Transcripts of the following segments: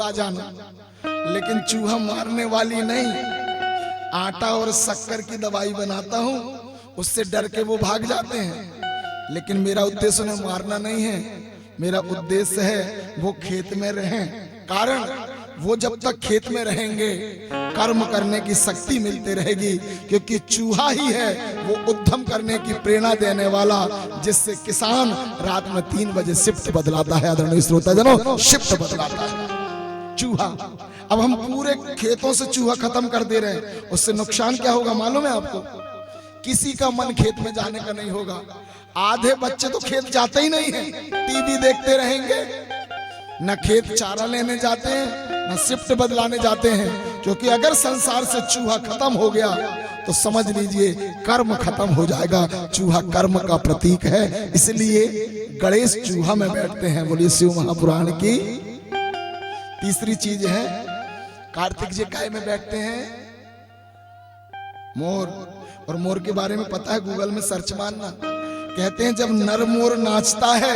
आ जाना, लेकिन चूहा मारने वाली नहीं। आटा और शक्कर की दवाई बनाता हूँ, उससे डर के वो भाग जाते हैं। लेकिन मेरा उद्देश्य उन्हें मारना नहीं है, मेरा उद्देश्य है वो खेत में रहें। कारण वो जब तक खेत में रहेंगे कर्म करने की शक्ति मिलती रहेगी, क्योंकि चूहा ही है वो उद्यम करने की प्रेरणा देने वाला, जिससे किसान रात में 3 बजे शिफ्ट बदलाता है। आदरणीय श्रोताजनों, शिफ्ट बदलाता है चूहा। अब हम पूरे खेतों से चूहा खत्म कर दे रहे हैं, उससे नुकसान क्या होगा मालूम है आपको? किसी का मन खेत में जाने का नहीं होगा। आधे बच्चे तो खेत जाते ही नहीं है, टीवी देखते रहेंगे, न खेत चारा लेने जाते हैं, न शिफ्ट बदलाने जाते हैं। क्योंकि अगर संसार से चूहा खत्म हो गया तो समझ लीजिए कर्म खत्म हो जाएगा। चूहा कर्म का प्रतीक है, इसलिए गणेश चूहा में बैठते हैं। बोलिए शिव महापुराण की। तीसरी चीज है, कार्तिक जी काय में बैठते हैं? मोर। और मोर के बारे में पता है, गूगल में सर्च मारना। कहते हैं जब नर मोर नाचता है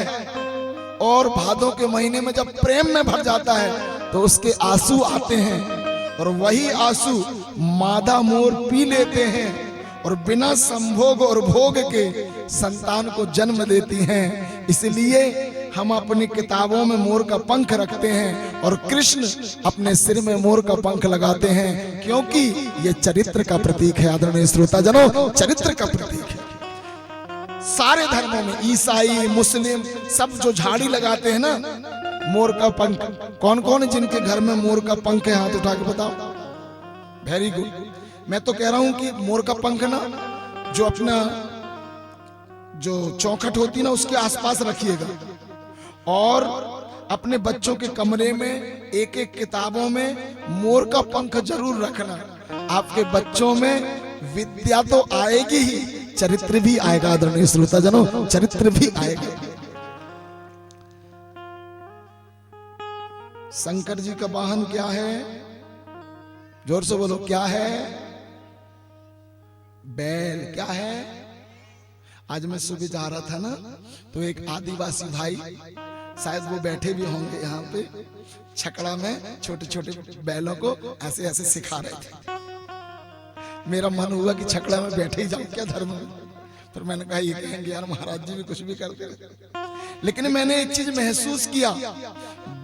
और भादों के महीने में जब प्रेम में भर जाता है तो उसके आंसू आते हैं, और वही आंसू मादा मोर पी लेते हैं और बिना संभोग और भोग के संतान को जन्म देती हैं। इसलिए हम अपनी किताबों में मोर का पंख रखते हैं और कृष्ण अपने सिर में मोर का पंख लगाते हैं, क्योंकि ये चरित्र का प्रतीक है। आदरणीय श्रोताजनों, चरित्र का प्रतीक है। सारे धर्मों में ईसाई मुस्लिम सब जो झाड़ी लगाते हैं ना, मोर का पंख। कौन कौन है जिनके घर में मोर का पंख है? हाथ उठा के बताओ। Very good. मैं तो कह रहा हूं कि मोर का पंख ना जो अपना जो चौखट होती ना उसके आसपास रखिएगा, और अपने बच्चों के कमरे में एक एक किताबों में मोर का पंख जरूर रखना। आपके बच्चों में विद्या तो आएगी ही, चरित्र भी आएगा। आदरणीय श्रोताजनों, चरित्र भी आएगा। शंकर जी का वाहन क्या है? जोर से बोलो, क्या है? बैल। क्या है? आज मैं सुबह जा रहा था ना, तो एक आदिवासी भाई, शायद वो बैठे भी होंगे यहाँ पे, छकड़ा में छोटे छोटे बैलों को ऐसे ऐसे सिखा रहे थे। मेरा मन हुआ कि छकड़ा में बैठे ही जाऊं क्या धर्म में, पर मैंने कहा ये कहेंगे यार महाराज जी भी कुछ भी करते रहते। लेकिन मैंने एक चीज महसूस किया,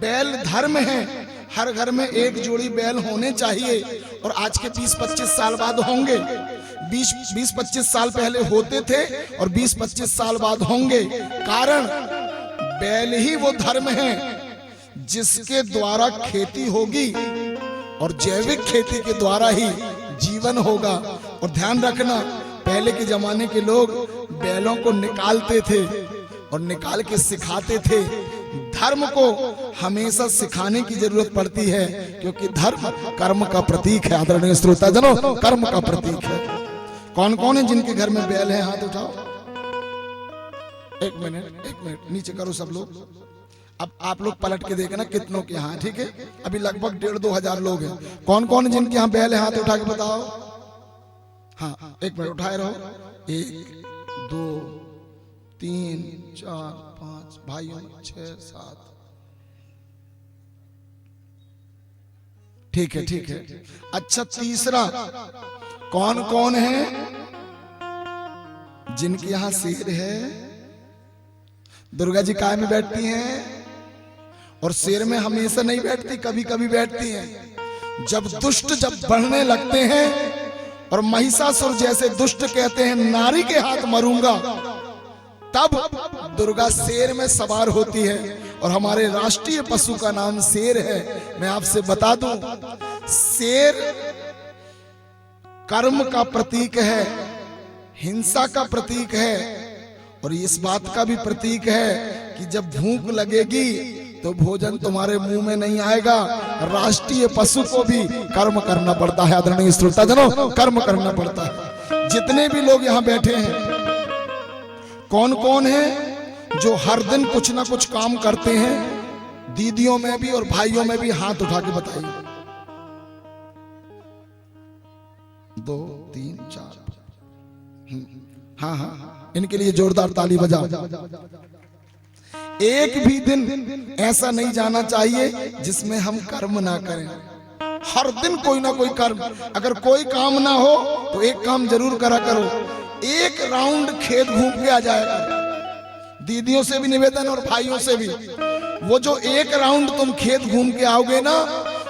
बैल धर्म है। हर घर में एक जोड़ी बैल होने चाहिए, और आज के 20-25 साल बाद होंगे। 20-25 साल पहले होते थे और 20-25 साल बाद होंगे। कारण बैल ही वो धर्म है जिसके द्वारा खेती होगी, और जैविक खेती के द्वारा ही जीवन होगा। और ध्यान रखना, पहले के जमाने के लोग बैलों को निकालते थे और निकाल के सिखाते थे। धर्म को हमेशा सिखाने की जरूरत पड़ती है, क्योंकि धर्म कर्म का प्रतीक है। आदरणीय श्रोताजनों, कर्म का प्रतीक है। कौन कौन है जिनके घर में बैल है? हाथ उठाओ। एक मिनट नीचे करो सब लोग। अब आप लोग पलट के देखना कितनों के यहाँ, ठीक है? अभी लगभग 1,500-2 हजार लोग हैं। कौन कौन है जिनके यहाँ बैल है? हाथ उठा के बताओ। हाँ, एक मिनट उठाए रहो। 1 2 3 4 5 भाइयों 6 7। ठीक है, ठीक है। अच्छा, तीसरा कौन कौन है जिनके यहाँ शेर है? दुर्गा जी काय में बैठती हैं, और शेर में हमेशा नहीं बैठती, कभी कभी बैठती हैं। जब दुष्ट जब बढ़ने लगते हैं और महिषासुर जैसे दुष्ट कहते हैं नारी के हाथ मरूंगा, तब दुर्गा शेर में सवार होती है। और हमारे राष्ट्रीय पशु का नाम शेर है। मैं आपसे बता दूं, शेर कर्म का प्रतीक है, हिंसा का प्रतीक है, और इस बात का भी प्रतीक है कि जब भूख लगेगी तो भोजन तुम्हारे मुंह में नहीं आएगा। राष्ट्रीय पशु को भी कर्म करना पड़ता है। आदरणीय श्रोताजनों, कर्म करना पड़ता है। जितने भी लोग यहाँ बैठे हैं, कौन कौन है जो हर दिन कुछ ना कुछ काम करते हैं? दीदियों में भी और भाइयों में भी हाथ उठा के बताइए। 2 3 4। हाँ, इनके लिए जोरदार ताली बजाओ। एक भी दिन ऐसा नहीं जाना चाहिए जिसमें हम कर्म ना करें। हर दिन कोई ना कोई कर्म, अगर कोई काम ना हो तो एक काम जरूर करा करो, एक राउंड खेत घूम के आ जाएगा। दीदियों से भी निवेदन और भाइयों से भी, वो जो एक राउंड तुम खेत घूम के आओगे ना,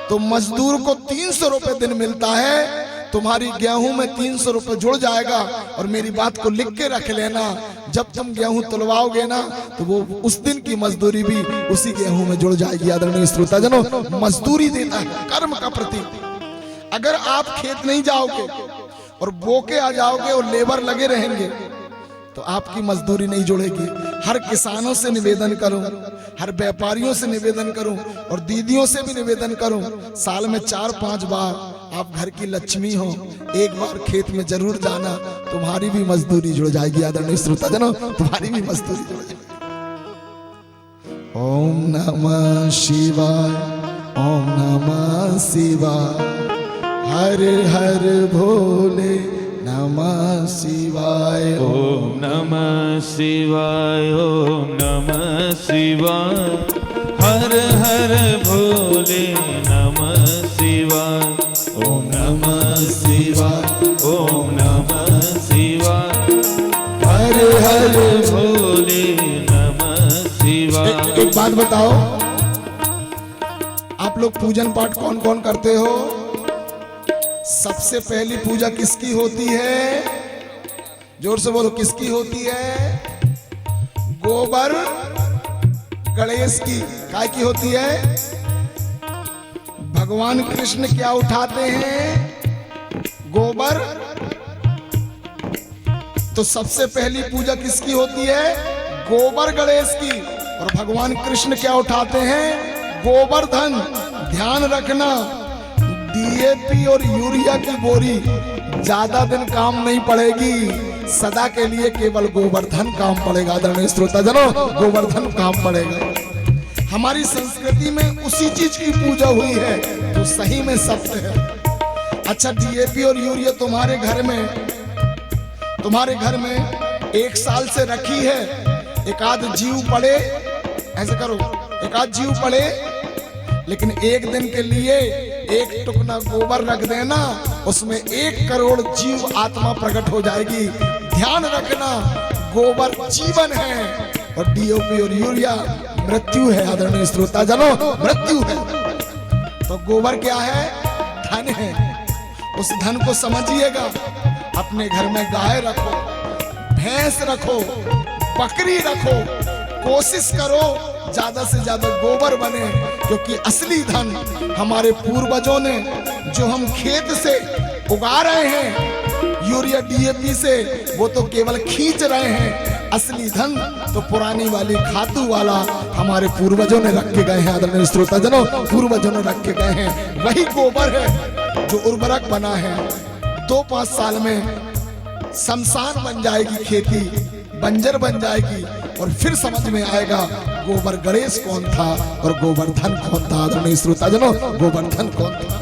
तो मजदूर को 300 रुपए दिन मिलता है, तुम्हारी गेहूं में 300 रुपए जुड़ जाएगा। और मेरी बात को लिख के रख लेना, जब तुम गेहूं तुलवाओगे ना तो वो उस दिन की मजदूरी भी उसी गेहूं में जुड़ जाएगी। आदरणीय श्रोताजनों, मजदूरी देता है कर्म का प्रतीक। अगर आप खेत नहीं जाओगे और बो के आ जाओगे और लेबर लगे रहेंगे तो आपकी मजदूरी नहीं जुड़ेगी। हर किसानों से निवेदन करूं, हर व्यापारियों से निवेदन करूं और दीदियों से भी निवेदन करूं, साल में 4-5 बार आप घर की लक्ष्मी हो, एक बार खेत में जरूर जाना, तुम्हारी भी मजदूरी जुड़ जाएगी। आदरणीय श्रोताजनों, तुम्हारी भी मजदूरी जुड़ जाएगी। ओम नमः शिवाय, ओम नमः शिवाय, हर हर भोले नमः शिवाय। ओम नमः शिवाय, ओम नमः शिवाय, हर हर भोले नमः शिवाय। ओम नमः शिवाय, ओम नमः शिवाय, हर हर भोले नमः शिवाय। एक बात बताओ, आप लोग पूजन पाठ कौन कौन करते हो? सबसे पहली पूजा किसकी होती है? जोर से बोलो, किसकी होती है? गोबर गणेश की। काय की होती है? भगवान कृष्ण क्या उठाते हैं? गोबर। तो सबसे पहली पूजा किसकी होती है? गोबर गणेश की। और भगवान कृष्ण क्या उठाते हैं? गोवर्धन। ध्यान रखना, डीएपी और यूरिया की बोरी ज्यादा दिन काम नहीं पड़ेगी, सदा के लिए केवल गोवर्धन काम पड़ेगा। आदरणीय श्रोताजनों, गोवर्धन काम पड़ेगा। हमारी संस्कृति में उसी चीज की पूजा हुई है जो सही में सत्य है। अच्छा, डीएपी और यूरिया तुम्हारे घर में 1 साल से रखी है, एक आध जीव पड़े, ऐसे करो, एक आध जीव पड़े, लेकिन एक दिन के लिए एक टुकड़ा गोबर रख देना, उसमें 1 करोड़ जीव आत्मा प्रकट हो जाएगी। ध्यान रखना, गोबर जीवन है और डीओपी और यूरिया मृत्यु है। आदरणीय श्रोताजनों, मृत्यु है। तो गोबर क्या है? धन है। उस धन को समझिएगा। अपने घर में गाय रखो, भैंस रखो, बकरी रखो, कोशिश करो ज्यादा से ज्यादा गोबर बने, क्योंकि असली धन हमारे पूर्वजों ने जो हम खेत से उगा रहे हैं, यूरिया डीएपी से, वो तो केवल खींच रहे हैं। असली धन तो पुरानी वाली खातू वाला हमारे पूर्वजों ने रख के गए हैं। आदरणीय श्रोताजनों, पूर्वजों ने रख के गए हैं। वही गोबर है जो उर्वरक बना है। 2-5 साल में शमशान बन जाएगी, खेती बंजर बन जाएगी, और फिर समझ में आएगा गोबर गणेश कौन था और गोवर्धन कौन था। आदरणीय श्रोताजनों, गोवर्धन कौन था?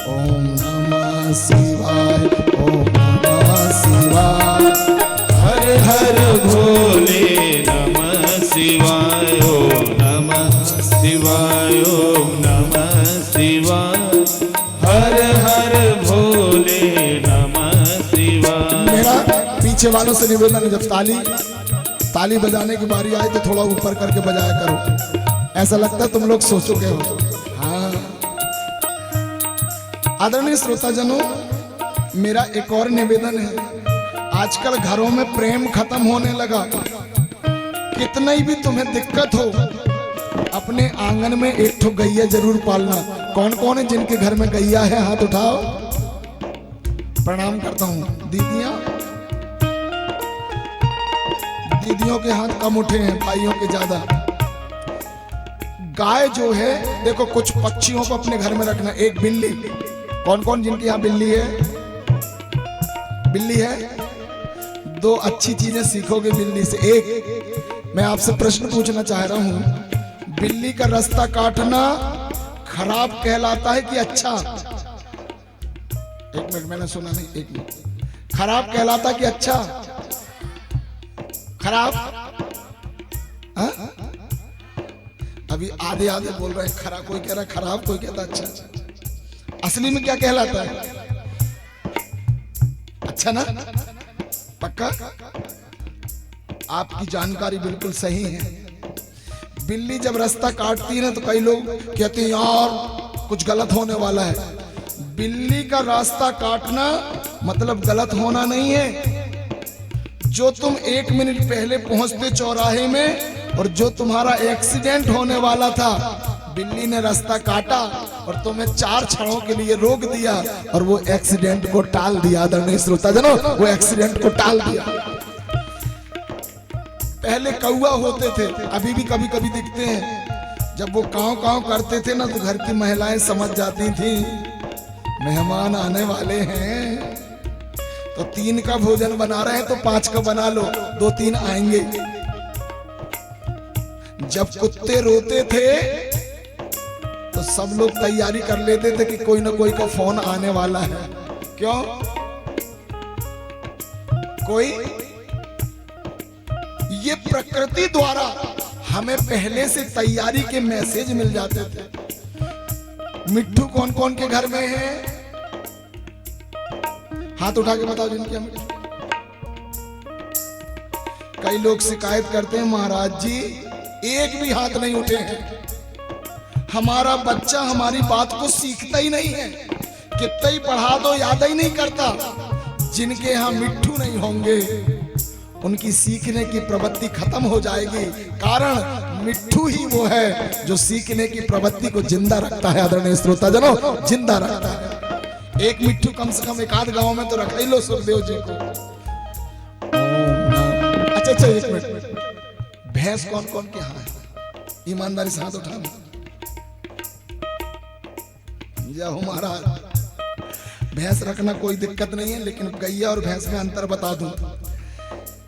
ओम नमः शिवाय, ओम नमः शिवाय, हर हर भोले नमः शिवाय। ओम नमः शिवाय, ओम नमः शिवाय, हर हर भोले नमः शिवाय। मेरा पीछे वालों से निवेदन है, जब ताली बजाने की बारी आए तो थोड़ा ऊपर करके बजाया करो। ऐसा लगता है तुम लोग सोचोगे हो। हाँ, आदरणीय श्रोताजनों, मेरा एक और निवेदन है। आजकल घरों में प्रेम खत्म होने लगा। कितना ही भी तुम्हें दिक्कत हो, अपने आंगन में एक ठो गैया जरूर पालना। कौन कौन है जिनके घर में गैया है? हाथ उठाओ। प्रणाम करता हूँ। दीदियों के हाथ कम उठे हैं, भाइयों के ज्यादा। गाय जो है, देखो, कुछ पक्षियों को अपने घर में रखना। एक बिल्ली। कौन कौन जिनके यहाँ बिल्ली है? बिल्ली है। 2 अच्छी चीजें सीखोगे बिल्ली से। एक, मैं आपसे प्रश्न पूछना चाह रहा हूं, बिल्ली का रास्ता काटना खराब कहलाता है कि अच्छा? 1 मिनट, मैंने सुना नहीं, 1 मिनट। खराब कहलाता कि अच्छा? खराब? अभी आधे आधे बोल रहे हैं खरा, कोई कह रहा है खराब, कोई कहता अच्छा। असली में क्या कहलाता है? अच्छा ना? पक्का? आपकी जानकारी बिल्कुल सही है। बिल्ली जब रास्ता काटती है ना तो कई लोग कहते हैं यार कुछ गलत होने वाला है। बिल्ली का रास्ता काटना मतलब गलत होना नहीं है। जो तुम 1 मिनट पहले पहुंचते चौराहे में और जो तुम्हारा एक्सीडेंट होने वाला था, बिल्ली ने रास्ता काटा और तुम्हें 4 क्षणों के लिए रोक दिया और वो एक्सीडेंट को टाल दिया। आदरणीय श्रोताजनों, वो एक्सीडेंट को टाल दिया। पहले कौवा होते थे, अभी भी कभी कभी दिखते हैं। जब वो काव काव करते थे ना तो घर की महिलाएं समझ जाती थी मेहमान आने वाले हैं, तो 3 का भोजन बना रहे हैं तो 5 का बना लो, 2-3 आएंगे। जब कुत्ते रोते थे तो सब लोग तैयारी कर लेते थे कि कोई ना कोई का फोन आने वाला है। क्यों? कोई ये प्रकृति द्वारा हमें पहले से तैयारी के मैसेज मिल जाते थे। मिट्ठू कौन कौन के घर में है? हाथ उठा के बताओ जिनके हम। कई लोग शिकायत करते हैं महाराज जी एक भी हाथ नहीं उठे हैं। हमारा बच्चा हमारी बात को सीखता ही नहीं है, कितना ही पढ़ा दो याद ही नहीं करता। जिनके यहाँ मिट्ठू नहीं होंगे उनकी सीखने की प्रवृत्ति खत्म हो जाएगी। कारण मिट्ठू ही वो है जो सीखने की प्रवृत्ति को जिंदा रखता है। आदरणीय श्रोताजनों, जिंदा रखता है। एक मिट्ठू कम से कम 1 गांव में तो रख ही लो सुखदेव जी को। अच्छा, 1 मिनट। भैंस कौन कौन के यहाँ है? ईमानदारी से हाथ उठाना। जय हो महाराज। भैंस रखना कोई दिक्कत नहीं है, लेकिन गैया और भैंस में अंतर बता दूं।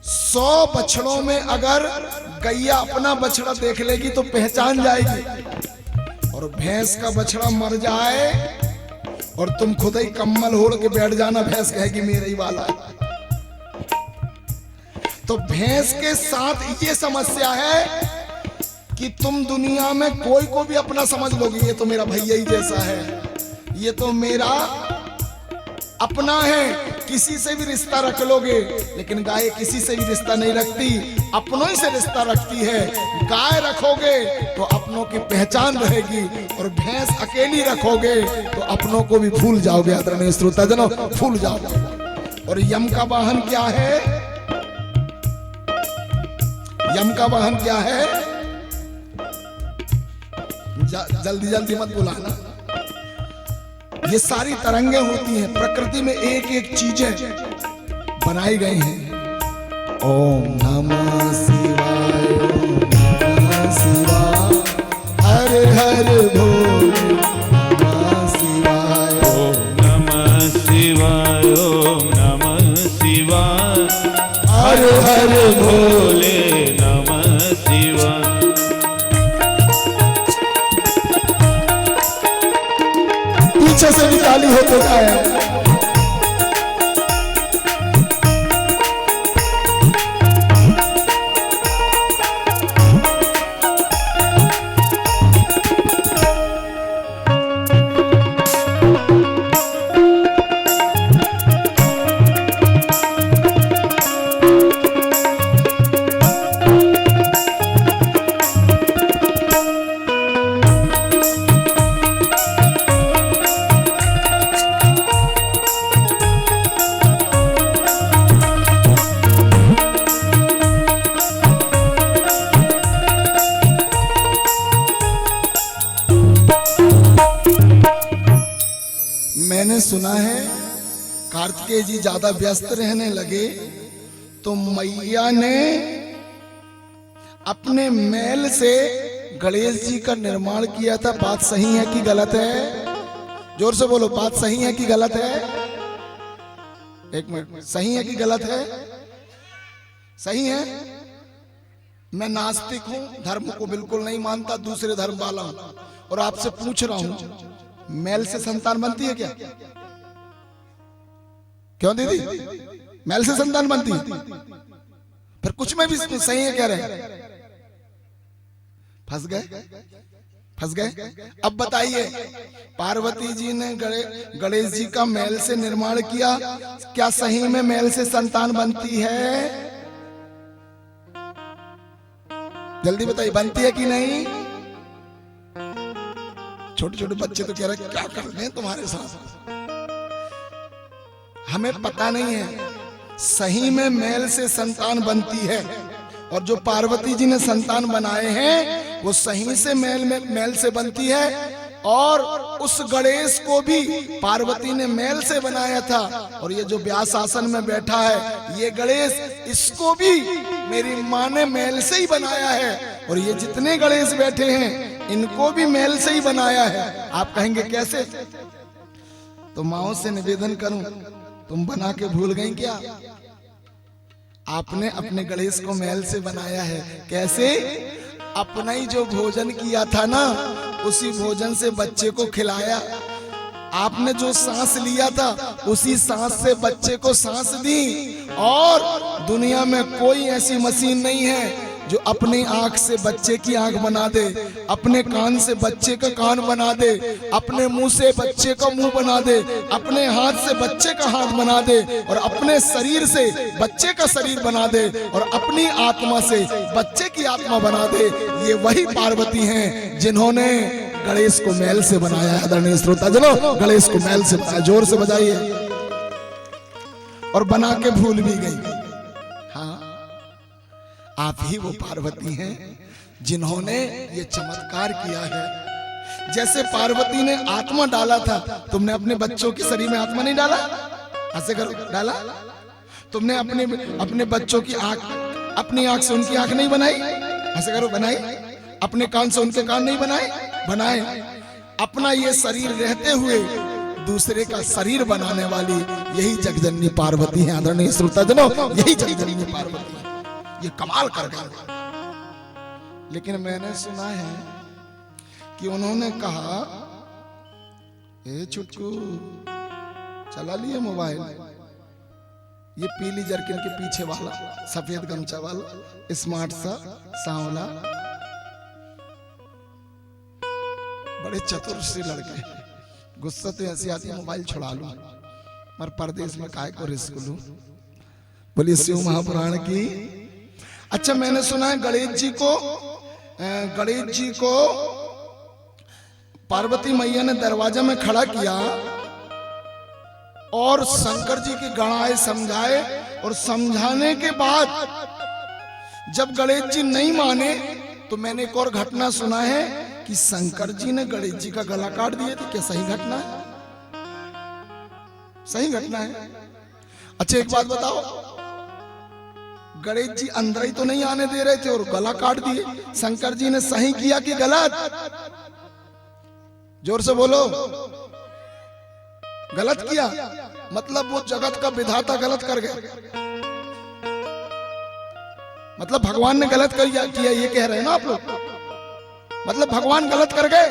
100 बछड़ों में अगर गैया अपना बछड़ा देख लेगी तो पहचान जाएगी, और भैंस का बछड़ा मर जाए और तुम खुद ही कम्बल ओढ़ के बैठ जाना, भैंस कहेगी मेरा ही वाला है। तो भैंस के साथ ये समस्या है कि तुम दुनिया में कोई को भी अपना समझ लोगे, ये तो मेरा भैया ही जैसा है, ये तो मेरा अपना है, किसी से भी रिश्ता रख लोगे। लेकिन गाय किसी से भी रिश्ता नहीं रखती, अपनों ही से रिश्ता रखती है। गाय रखोगे तो अपनों की पहचान रहेगी, और भैंस अकेली रखोगे तो अपनों को भी भूल जाओगे। आदरणीय श्रोताजनों, भूल जाओगे। और यम का वाहन क्या है? यम का वाहन क्या है? जल्दी जल्दी मत बुलाना। ये सारी तरंगे होती हैं, प्रकृति में एक एक चीजें बनाई गई हैं। ओम नमः शिवाय, ओम नमः शिवाय, हर हर भोले नमः शिवाय, ओम नमः शिवाय, ओम नमः शिवाय, हर हर भोले नमः शिवाय। पीछे से भी ताली होते जाए। मैंने सुना है कार्तिकेय जी ज्यादा व्यस्त रहने लगे तो मैया ने अपने मैल से गणेश जी का निर्माण किया था। बात सही है कि गलत है? जोर से बोलो, बात सही है कि गलत है? 1 मिनट, सही है कि गलत है? सही है। मैं नास्तिक हूं, धर्म को बिल्कुल नहीं मानता, दूसरे धर्म वाला हूं, और आपसे पूछ रहा हूं मैल से संतान बनती है क्या? क्यों दीदी? मैल से संतान बनती है? फिर कुछ में भी सही है कह रहे हैं। फंस गए, फंस गए। अब बताइए, पार्वती जी ने गणेश जी का मैल से निर्माण किया, क्या सही में मैल से संतान बनती है? जल्दी बताइए, बनती है कि नहीं? छोटे छोटे बच्चे तो कह रहे क्या कर रहे हैं तुम्हारे साथ। हमें पता नहीं है, सही में मैल से संतान बनती है, और जो पार्वती जी ने संतान बनाए हैं वो सही से मैल से बनती है। और उस गणेश को भी पार्वती ने मैल से बनाया था, और ये जो व्यास आसन में बैठा है ये गणेश, इसको भी मेरी माँ ने मैल से ही बनाया है, और ये जितने गणेश बैठे हैं इनको भी मैल से ही बनाया है। आप कहेंगे कैसे? तो माओ से निवेदन करूं, तुम बना के भूल गई क्या? आपने अपने गणेश को मैल से बनाया है। कैसे? अपना ही जो भोजन किया था ना, उसी भोजन से बच्चे को खिलाया। आपने जो सांस लिया था उसी सांस से बच्चे को सांस दी। और दुनिया में कोई ऐसी मशीन नहीं है जो अपनी आंख से बच्चे की आंख बना दे, अपने कान से बच्चे का कान बना दे, अपने मुंह से बच्चे का मुंह बना दे, अपने हाथ से बच्चे का हाथ बना दे, और अपने शरीर से बच्चे का शरीर बना दे, और अपनी आत्मा से बच्चे की आत्मा बना दे। ये वही पार्वती हैं जिन्होंने गणेश को मैल से बनाया है। आदरणीय श्रोताजनों, गणेश को मैल से बनाया, जोर से बजाइए। और बना के भूल भी गई। हाँ, आप ही वो पार्वती हैं जिन्होंने ये चमत्कार किया है। जैसे पार्वती ने आत्मा डाला था, तुमने अपने बच्चों के शरीर में आत्मा नहीं डाला? ऐसे करो, डाला? तुमने अपने बच्चों की आंख, अपनी आंख से उनकी आंख नहीं बनाई? ऐसे करो, बनाई? अपने कान से उनके कान नहीं बनाए? बनाए। अपना ये शरीर रहते हुए दूसरे का शरीर बनाने वाली यही जगजननी पार्वती है। आदरणीय श्रोताजनों, यही जगजननी पार्वती है। ये कमाल कर गए। लेकिन मैंने सुना है कि उन्होंने कहा, ए चुटकू, चला लिए मोबाइल, ये पीली जर्किन के पीछे वाला, सफेद गमछा वाला, स्मार्ट सा सांवला, बड़े चतुर से लड़के। गुस्सा तो ऐसी आती है, मोबाइल छुड़ा लूं, मगर परदेश में काय को रिस्क लूं। बोलिए शिव महापुराण की। अच्छा, मैंने सुना है गणेश जी को पार्वती मैया ने दरवाजा में खड़ा किया और शंकर जी के गणाए समझाए, और समझाने के बाद जब गणेश जी नहीं माने तो मैंने एक और घटना सुना है कि शंकर जी ने गणेश जी का गला काट दिए थे। क्या सही घटना है? सही घटना है। अच्छा, एक बात बताओ, गणेश जी अंदर ही तो नहीं आने दे रहे थे और गला काट दिए। शंकर जी ने सही किया कि गलत? जोर से बोलो। गलत किया, मतलब वो जगत का विधाता गलत कर गए, मतलब भगवान ने गलत किया, ये कह रहे हैं ना आप लोग? मतलब भगवान गलत कर गए।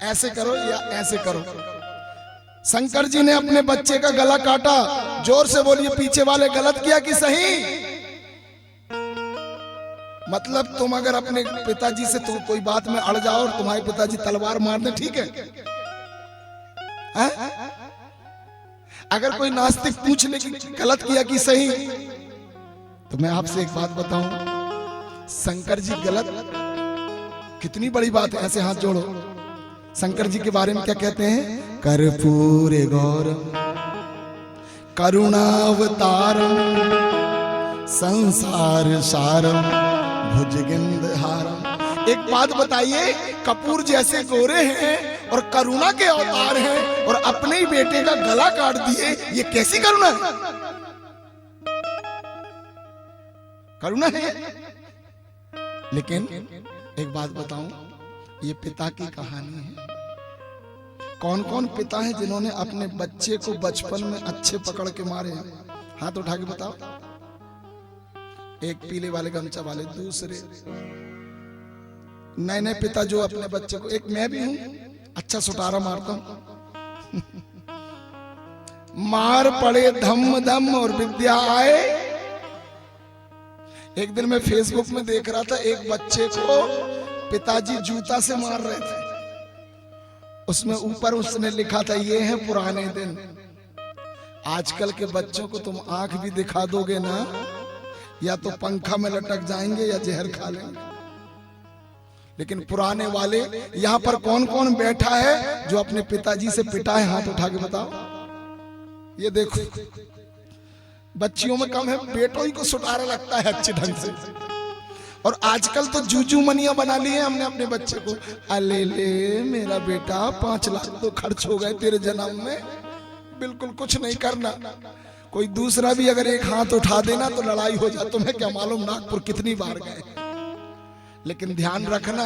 ऐसे करो या ऐसे करो। शंकर जी ने अपने बच्चे का गला काटा। जोर से बोलिए, पीछे वाले गलत किया कि सही? मतलब तुम अगर अपने पिताजी से तो कोई बात में अड़ जाओ और तुम्हारे पिताजी तलवार मार दे, ठीक है? अगर कोई नास्तिक पूछ ले कि गलत किया कि सही, तो मैं आपसे एक बात बताऊं, शंकर जी गलत, कितनी बड़ी बात है। ऐसे हाथ जोड़ो। शंकर जी के बारे में क्या कहते हैं? कर्पूर गौरम करुणावतारम संसार सारम भुजगेंद्रहारम। एक बात बताइए, कपूर जैसे गोरे हैं और करुणा के अवतार हैं, और अपने ही बेटे का गला काट दिए, ये कैसी करुणा है? करुणा है। लेकिन एक बात बताऊं, ये पिता की कहानी है। कौन कौन पिता हैं जिन्होंने अपने बच्चे को बचपन में अच्छे पकड़ के मारे हैं? हाथ उठा के बताओ। एक पीले वाले गमछा वाले, दूसरे नए नए पिता जो अपने बच्चे को, एक मैं भी हूं, अच्छा सुटारा मारता हूं। मार पड़े धम धम और विद्या आए, एक दिन मैं फेसबुक में देख रहा था, एक बच्चे को पिताजी जूता से मार रहे थे। उसमें ऊपर उसने लिखा था, ये है पुराने दिन। आजकल के बच्चों को तुम आंख भी दिखा दोगे ना, या तो पंखा में लटक जाएंगे या जहर खा लेंगे। लेकिन पुराने वाले, यहाँ पर कौन कौन बैठा है जो अपने पिताजी से पिटा है? हाथ उठा के बताओ। ये देखो, बच्चियों में कम है, बेटों ही को सुटारा लगता है अच्छे ढंग से। और आजकल तो जूजू मनिया बना लिए हमने अपने बच्चे को। अले ले मेरा बेटा, 5 लाख तो खर्च हो गए तेरे जन्म में, बिल्कुल कुछ नहीं करना। कोई दूसरा भी अगर एक हाथ उठा देना तो लड़ाई हो जाए। तुम्हें क्या मालूम नागपुर कितनी बार गए। लेकिन ध्यान रखना,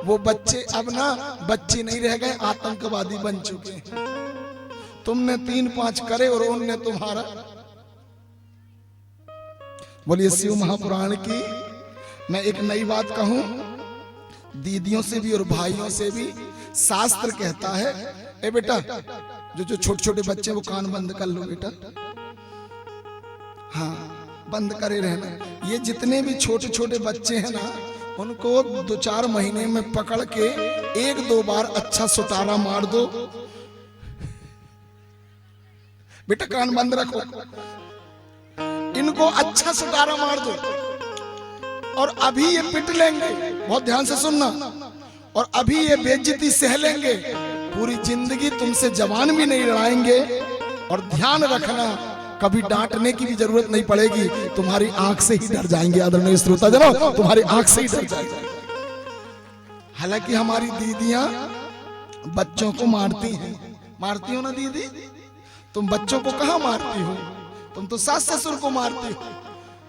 वो बच्चे अब ना बच्चे नहीं रह गए, आतंकवादी बन चुके हैं। तुमने 3-5 करे और उनने तुम्हारा। बोलिए शिव महापुराण की। मैं एक नई बात कहूं, दीदियों से भी और भाइयों से भी। शास्त्र कहता है, ए बेटा, जो छोटे छोटे बच्चे वो कान बंद कर लो बेटा। हाँ, बंद करे रहना। ये जितने भी छोटे छोटे बच्चे हैं ना, उनको 2-4 महीने में पकड़ के 1-2 बार अच्छा सुतारा मार दो। बेटा कान बंद रखो, इनको अच्छा सुतारा मार दो। और अभी ये पिट लेंगे, बहुत ध्यान से सुनना। और अभी ये बेइज्जती सह लेंगे, पूरी जिंदगी तुमसे जबान भी नहीं लड़ाएंगे। और ध्यान रखना, कभी डांटने की भी जरूरत नहीं पड़ेगी, तुम्हारी आंख से ही डर जाएंगे। आदरणीय श्रोता जनो, तुम्हारी आंख से ही डर जाएंगे। हालांकि हमारी दीदियां बच्चों को मारती हैं। मारती हो ना दीदी? तुम बच्चों को कहां मारती हो? तुम तो सास ससुर को मारती हो।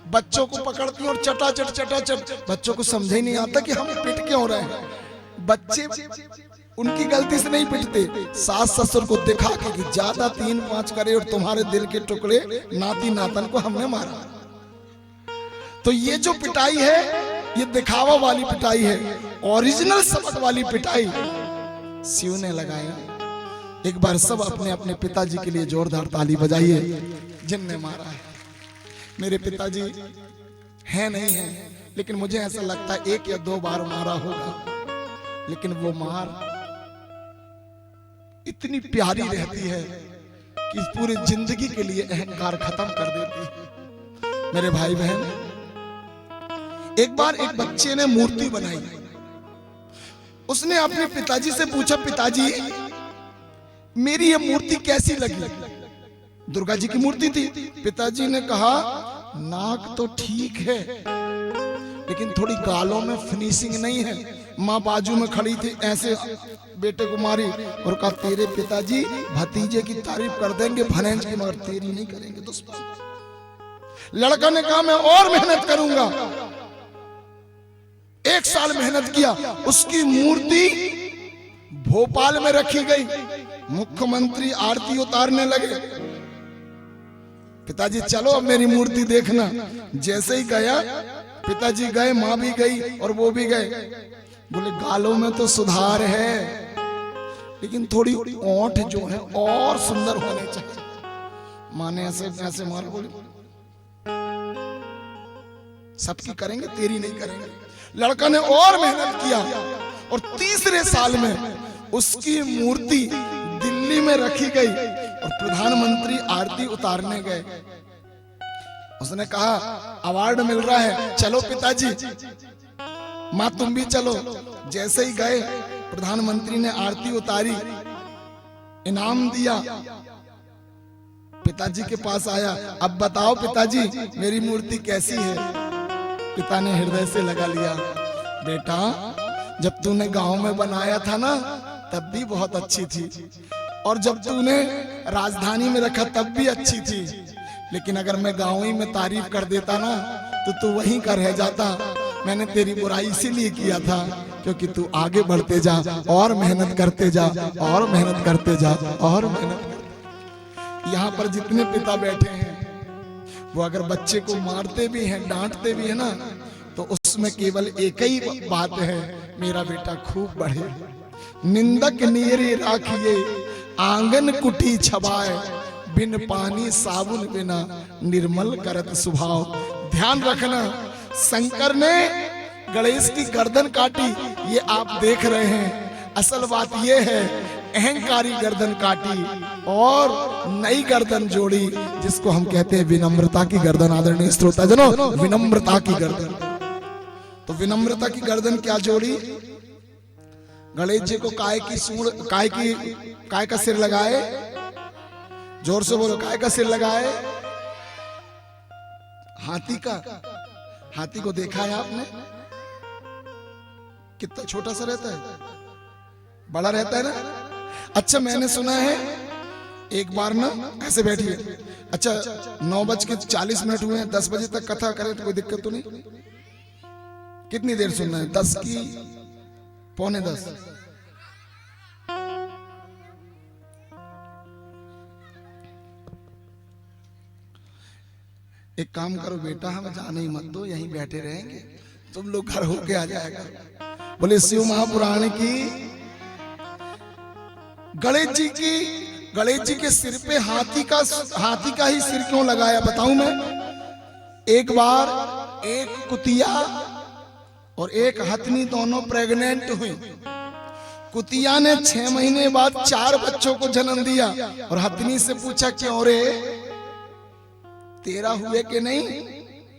बच्चों को पकड़ती हो और चटाचट। बच्चों को समझ ही नहीं आता कि हम पिट क्यों रहे हैं। बच्चे उनकी गलती से नहीं पिटते, सास ससुर को दिखा के कि ज्यादा 3-5 करे और तुम्हारे दिल के टुकड़े नाती नातन को हमने मारा। तो ये जो पिटाई है, ये दिखावा वाली पिटाई है। ओरिजिनल सबक वाली पिटाई शिव ने लगाया। एक बार सब अपने अपने पिताजी के लिए जोरदार ताली बजाइए जिनने मारा है। मेरे पिताजी हैं नहीं हैं, लेकिन मुझे ऐसा लगता है 1 या 2 बार मारा होगा। लेकिन वो मार इतनी प्यारी रहती है कि पूरी जिंदगी के लिए अहंकार खत्म कर देती है। मेरे भाई बहन, एक बार एक बच्चे ने मूर्ति बनाई। उसने अपने पिताजी से पूछा, पिताजी मेरी ये मूर्ति कैसी लगी? दुर्गा जी की मूर्ति थी। पिताजी ने कहा, नाक तो ठीक है, लेकिन थोड़ी गालों में फिनिशिंग नहीं है। माँ बाजू में खड़ी थी, ऐसे बेटे को मारी और कहा, तेरे पिताजी भतीजे की तारीफ कर देंगे भनेंज की, मगर तेरी नहीं करेंगे दुश्मन। लड़का ने कहा, मैं और मेहनत करूंगा। 1 साल मेहनत किया, उसकी मूर्ति भोपाल में रखी गई। मुख्यमंत्री आरती उतारने लगे। पिताजी चलो अब मेरी मूर्ति देखना। जैसे ही गया, पिताजी गए, माँ भी गई और वो भी गए। बोले, गालों में तो सुधार है, लेकिन थोड़ी ओंठ जो है और सुंदर होने चाहिए। माँ ने ऐसे मारा। बोले, सबकी करेंगे, तेरी नहीं करेंगे। लड़का ने और मेहनत किया और तीसरे साल में उसकी मूर्ति दिल्ली में रखी गई और प्रधानमंत्री आरती उतारने गए। उसने कहा, अवार्ड मिल रहा है, चलो पिताजी। माँ तुम भी चलो। जैसे ही गए, प्रधानमंत्री ने आरती उतारी, इनाम दिया। पिताजी के पास आया, अब बताओ पिताजी मेरी मूर्ति कैसी है? पिता ने हृदय से लगा लिया, बेटा जब तूने गांव में बनाया था ना, तब भी बहुत अच्छी थी, और जब तूने राजधानी में रखा तब भी अच्छी थी। लेकिन अगर मैं गांव ही में तारीफ कर देता ना, तो तू वहीं का रह जाता। मैंने तेरी बुराई इसीलिए किया था क्योंकि तू आगे बढ़ते जा और मेहनत करते जा और मेहनत करते जा और मेहनत करते। यहाँ पर जितने पिता बैठे हैं, वो अगर बच्चे को मारते भी हैं, डांटते भी है ना, तो उसमें केवल एक ही बात है, मेरा बेटा खूब बढ़े। निंदक नीरे राखिए, आंगन कुटी छबाए, बिन पानी साबुन बिना निर्मल करत स्वभाव। ध्यान रखना, शंकर ने गणेश की गर्दन काटी, ये आप देख रहे हैं। असल बात ये है, अहंकारी गर्दन काटी और नई गर्दन जोड़ी, जिसको हम कहते हैं विनम्रता की गर्दन। आदरणीय श्रोताजनों, विनम्रता की गर्दन। तो विनम्रता की गर्दन क्या जोड़ी? गणेश जी को काय का सिर लगाए, जोर से बोलो, काय का सिर लगाए? हाथी का। हाथी को देखा है आपने? कितना छोटा सा रहता है, बड़ा रहता है ना। अच्छा, मैंने सुना है एक बार ना, ऐसे बैठिए, अच्छा 9:40 हुए हैं, 10 बजे तक कथा करें तो कोई दिक्कत तो नहीं? कितनी देर सुनना है? 10 की पौने 10। एक काम करो बेटा, हमें जाने ही मत दो, यहीं बैठे रहेंगे, तुम लोग घर होके आ जाएगा। बोले शिव महापुराण की। गणेश जी के सिर पे हाथी का ही सिर क्यों लगाया बताऊं मैं? एक बार एक कुतिया और एक हथनी दोनों प्रेग्नेंट हुई। कुतिया ने 6 महीने बाद 4 बच्चों को जन्म दिया और हथनी से पूछा, क्यों रे, तेरा हुए कि नहीं?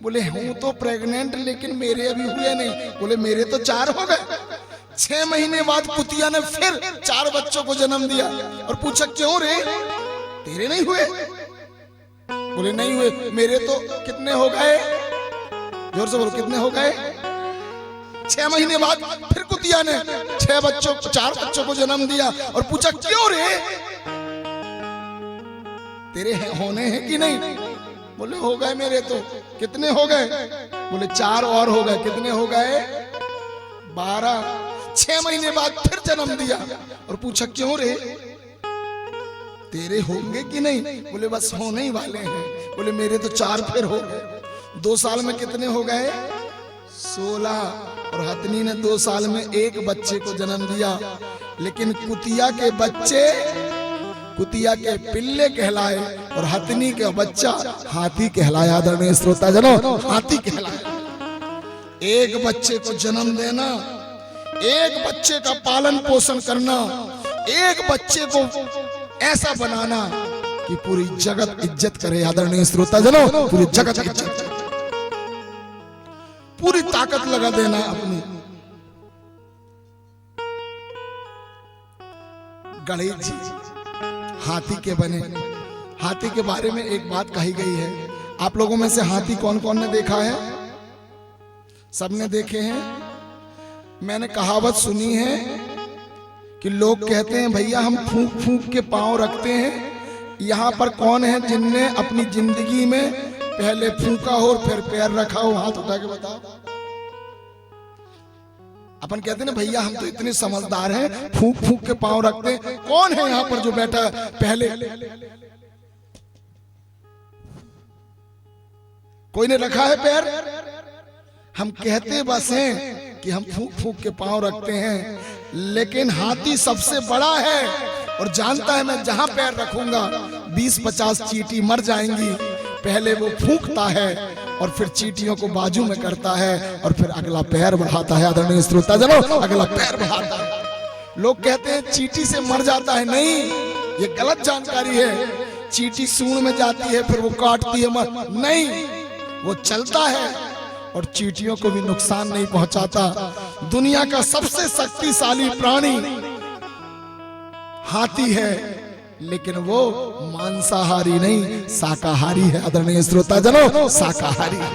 बोले हूं तो प्रेग्नेंट, लेकिन मेरे अभी हुए नहीं। बोले मेरे तो 4 हो गए। 6 महीने बाद कुतिया ने फिर 4 बच्चों को जन्म दिया और पूछा, क्यों रे, तेरे नहीं हुए? बोले नहीं हुए, मेरे तो कितने हो गए? जोर से बोलो, कितने हो गए? 6 महीने बाद फिर कुतिया ने 4 बच्चों को जन्म दिया और पूछा, क्यों रे, तेरे होने हैं कि नहीं? बोले हो गए मेरे तो। कितने हो गए? बोले 4 और हो गए। कितने हो गए? 12। 6 महीने बाद फिर जन्म दिया और पूछा, क्यों रे, तेरे होंगे कि नहीं? बोले बस होने ही वाले हैं। बोले मेरे तो 4 फिर हो गए। 2 साल में कितने हो गए? 16। और हथनी ने 2 साल में 1 बच्चे को जन्म दिया, लेकिन कुतिया के पिल्ले कहलाए और हथनी का बच्चा हाथी कहलाया। आदरणीय श्रोताजनों, हाथी कहलाया। एक बच्चे को जन्म देना, एक बच्चे का पालन पोषण करना, एक बच्चे को ऐसा बनाना कि पूरी जगत इज्जत करे। आदरणीय श्रोताजनों, पूरी जगत इज्जत करे, पूरी ताकत लगा देना अपनी। गणेश जी हाथी के बने। हाथी के बारे में एक बात कही गई है। आप लोगों में से हाथी कौन कौन ने देखा है? सबने देखे हैं। मैंने कहावत सुनी है कि लोग कहते हैं, भैया हम फूंक फूंक के पांव रखते हैं। यहाँ पर कौन है जिनने अपनी जिंदगी में पहले फूंका हो और फिर पैर रखा हो? हाथ उठा के बताओ। अपन कहते हैं ना, भैया हम तो इतने समझदार हैं, फूंक फूंक के पांव रखते हैं। कौन है यहाँ पर जो बैठा पहले? कोई ने रखा है पैर? हम कहते बस हैं कि हम फूंक फूंक के पांव रखते हैं, लेकिन हाथी सबसे बड़ा है और जानता है मैं जहां पैर रखूंगा 20-50 चींटी मर जाएंगी। पहले वो फूंकता है और फिर चींटियों को बाजू में करता है और फिर अगला पैर बढ़ाता है। आदरणीय श्रोताजनों, अगला पैर बढ़ाता है। लोग कहते हैं चींटी से मर जाता है। नहीं, ये गलत जानकारी है। चींटी सूंड में जाती है, फिर वो काटती है, नहीं, वो चलता है और चींटियों को भी नुकसान नहीं पहुंचाता। दुनिया का सबसे शक्तिशाली प्राणी हाथी है, लेकिन वो मांसाहारी नहीं, शाकाहारी है। आदरणीय श्रोताजनों, शाकाहारी है।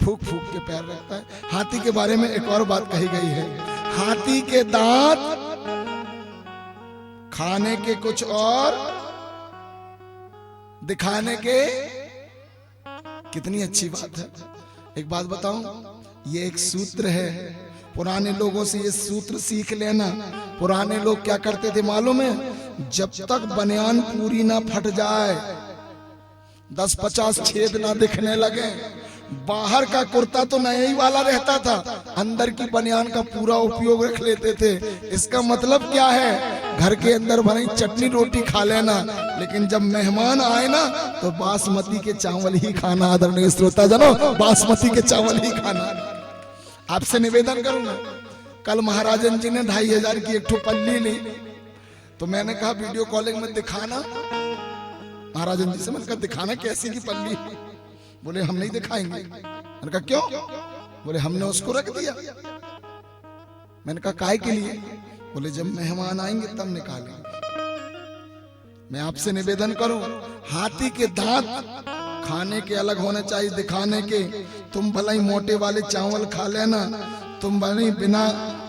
फूक फूक के पैर रखता है। हाथी के बारे में एक और बात कही गई है, हाथी के दांत खाने के कुछ और, दिखाने के। कितनी अच्छी बात है। एक बात बताऊं, ये एक सूत्र है। पुराने लोगों से ये सूत्र सीख लेना। पुराने लोग क्या करते थे मालूम है? जब तक बनियान पूरी ना फट जाए, 10-50 छेद ना दिखने लगे, बाहर का कुर्ता तो नया ही वाला रहता था, अंदर की बनियान का पूरा उपयोग रख लेते थे। इसका मतलब क्या है? घर के अंदर भले चटनी रोटी खा लेना, लेकिन जब मेहमान आए ना तो बासमती के चावल ही खाना। आदरणीय श्रोता जनो, बासमती के चावल ही खाना। आपसे निवेदन करूंगा, कल महाराजन जी ने 2500 की एक ठो पल्ली ली, तो मैंने कहा वीडियो कॉलिंग में दिखाना। महाराजन जी से मैंने कहा दिखाना कैसी की पल्ली? बोले हम नहीं दिखाएंगे। मैंने कहा क्यों? बोले हमने उसको रख दिया। मैंने कहा काहे के लिए? बोले जब मेहमान आएंगे तब निकालेंगे। मैं आपसे निवेदन करूं, हाथी के दांत खाने के अलग होने चाहिए, दिखाने के। तुम भले ही मोटे वाले चावल खा लेना, तुम भले ही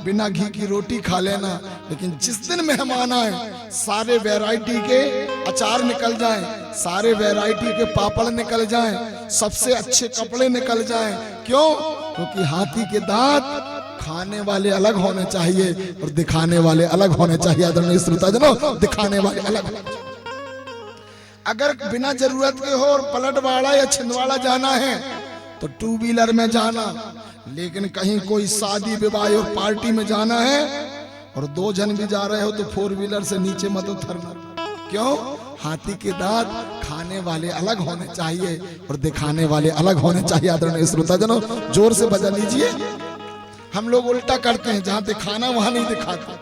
बिना घी की रोटी खा लेना, लेकिन जिस दिन मेहमान आए सारे वैरायटी के अचार निकल जाएं, सारे वैरायटी के पापड़ निकल जाएं, सबसे अच्छे कपड़े निकल जाएं। क्यों? क्योंकि हाथी के दांत खाने वाले अलग होने चाहिए और दिखाने वाले अलग होने चाहिए। आदरणीय श्रोता जनो, दिखाने वाले अलग होने चाहिए। अगर बिना जरूरत के हो और पलटवाड़ा या छिंदवाड़ा जाना है तो 2 व्हीलर में जाना, लेकिन कहीं कोई शादी विवाह और पार्टी में जाना है और 2 जन भी जा रहे हो तो 4 व्हीलर से नीचे मत उतरना। क्यों? हाथी के दांत खाने वाले अलग होने चाहिए और दिखाने वाले अलग होने चाहिए। आदरणीय श्रोता जनो, जोर से बजा लीजिए। हम लोग उल्टा करते हैं, जहां दिखाना वहां नहीं दिखाते।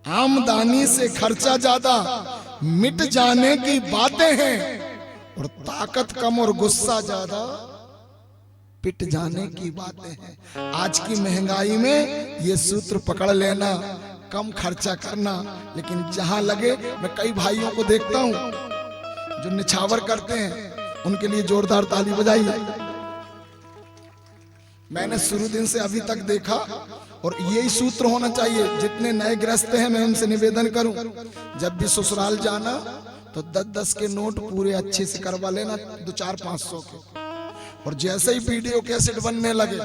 आमदनी से खर्चा ज्यादा, मिट जाने की बातें हैं, और ताकत कम और गुस्सा ज्यादा, पिट जाने की बातें हैं। आज की महंगाई में ये सूत्र पकड़ लेना, कम खर्चा करना, लेकिन जहां लगे। मैं कई भाइयों को देखता हूं जो निछावर करते हैं, उनके लिए जोरदार ताली बजाइए। मैंने शुरू दिन से अभी तक देखा, और यही सूत्र होना चाहिए। जितने नए गृहस्थ हैं मैं उनसे निवेदन करूं, जब भी ससुराल जाना तो 10-10 के नोट पूरे अच्छे से करवा लेना, 200-400-500 के। और जैसे ही वीडियो कैसेट बनने लगे,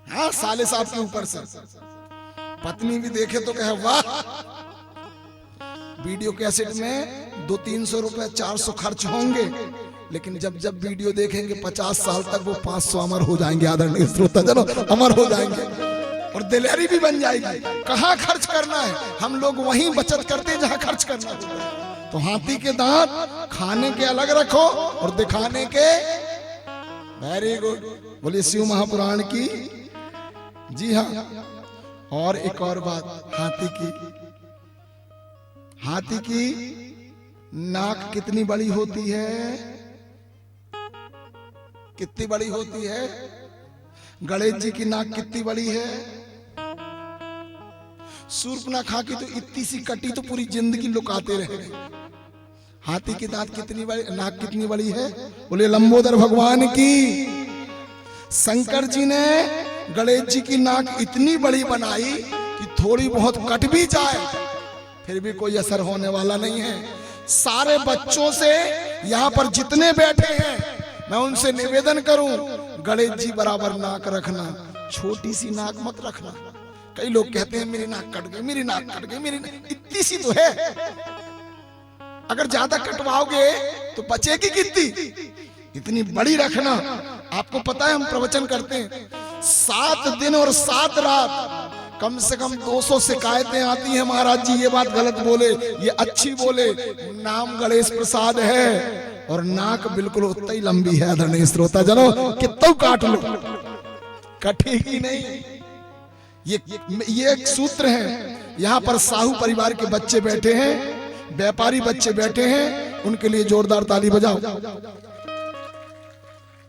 हाँ साले साहब के ऊपर से पत्नी भी देखे तो कहे वाह। वीडियो कैसेट में 200-300 रुपए 400 खर्च होंगे, लेकिन जब वीडियो देखेंगे 50 साल तक वो 500 अमर हो जाएंगे। आदरणीय श्रोता जनो, अमर हो जाएंगे और दिलेरी भी बन जाएगी। कहाँ खर्च करना है? हम लोग वहीं बचत करते हैं जहां खर्च करना है। तो हाथी के दांत खाने के अलग रखो और दिखाने के। वेरी गुड, बोलिए शिव महापुराण की। जी हाँ, और एक और बात, हाथी की नाक कितनी बड़ी होती है? कितनी बड़ी होती है? गणेश जी की नाक कितनी बड़ी है? शूर्पणखा की तो इतनी सी कटी तो पूरी जिंदगी लुकाते रहे। हाथी की दांत कितनी बड़ी, नाक कितनी बड़ी है? बोले लंबोदर भगवान की। शंकर जी ने गणेश जी की नाक इतनी बड़ी बनाई कि थोड़ी बहुत कट भी जाए फिर भी कोई असर होने वाला नहीं है। सारे बच्चों से यहाँ पर जितने बैठे हैं मैं उनसे निवेदन करूं, गणेश जी बराबर नाक रखना, छोटी सी नाक मत रखना। कई लोग कहते हैं मेरी नाक कट गई, मेरी नाक कट गई, मेरी इतनी सी तो है। अगर ज्यादा कटवाओगे तो बचेगी कितनी? इतनी बड़ी रखना। आपको पता है हम प्रवचन करते हैं 7 दिन और 7 रात, कम से कम 200 शिकायतें आती हैं, महाराज जी ये बात गलत बोले, ये अच्छी बोले। नाम गणेश प्रसाद है और नाक बिल्कुल उतना ही लंबी है। आदरणीय श्रोता जनो, कितना काट लो कटेगी नहीं। ये एक सूत्र है। यहाँ पर साहू परिवार के बच्चे बैठे हैं, व्यापारी बच्चे बैठे हैं, उनके लिए जोरदार ताली बजाओ।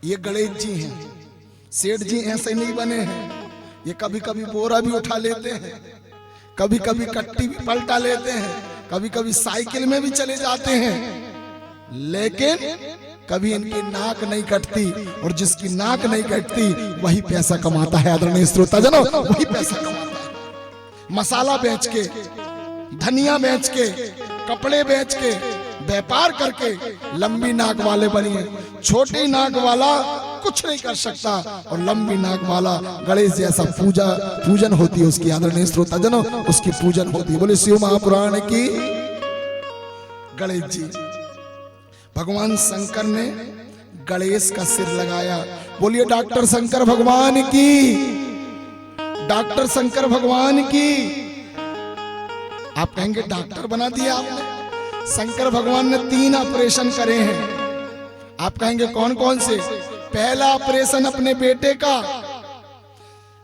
ये गणेश जी हैं, सेठ जी ऐसे नहीं बने हैं। ये कभी कभी बोरा भी उठा लेते हैं, कभी कभी कट्टी भी पलटा लेते हैं, कभी कभी साइकिल में भी चले जाते हैं, लेकिन कभी इनकी नाक नहीं कटती। और जिसकी नाक नहीं कटती वही पैसा कमाता है। आदरणीय श्रोता जनो, वही पैसा कमाता है। मसाला बेच के, धनिया बेच के, कपड़े बेच के, व्यापार करके लंबी नाक वाले बनिए। छोटी नाक वाला कुछ नहीं कर सकता और लंबी नाक वाला गणेश जैसा पूजन होती है उसकी। आदरणीय श्रोता जनो, उसकी पूजन होती है। बोले शिव महापुराण की। गणेश जी, भगवान शंकर ने गणेश का सिर लगाया। बोलिए डॉक्टर शंकर भगवान की। डॉक्टर शंकर भगवान की। आप कहेंगे डॉक्टर बना दिया आपने। शंकर भगवान ने 3 ऑपरेशन करे हैं। आप कहेंगे कौन कौन से? पहला ऑपरेशन अपने बेटे का।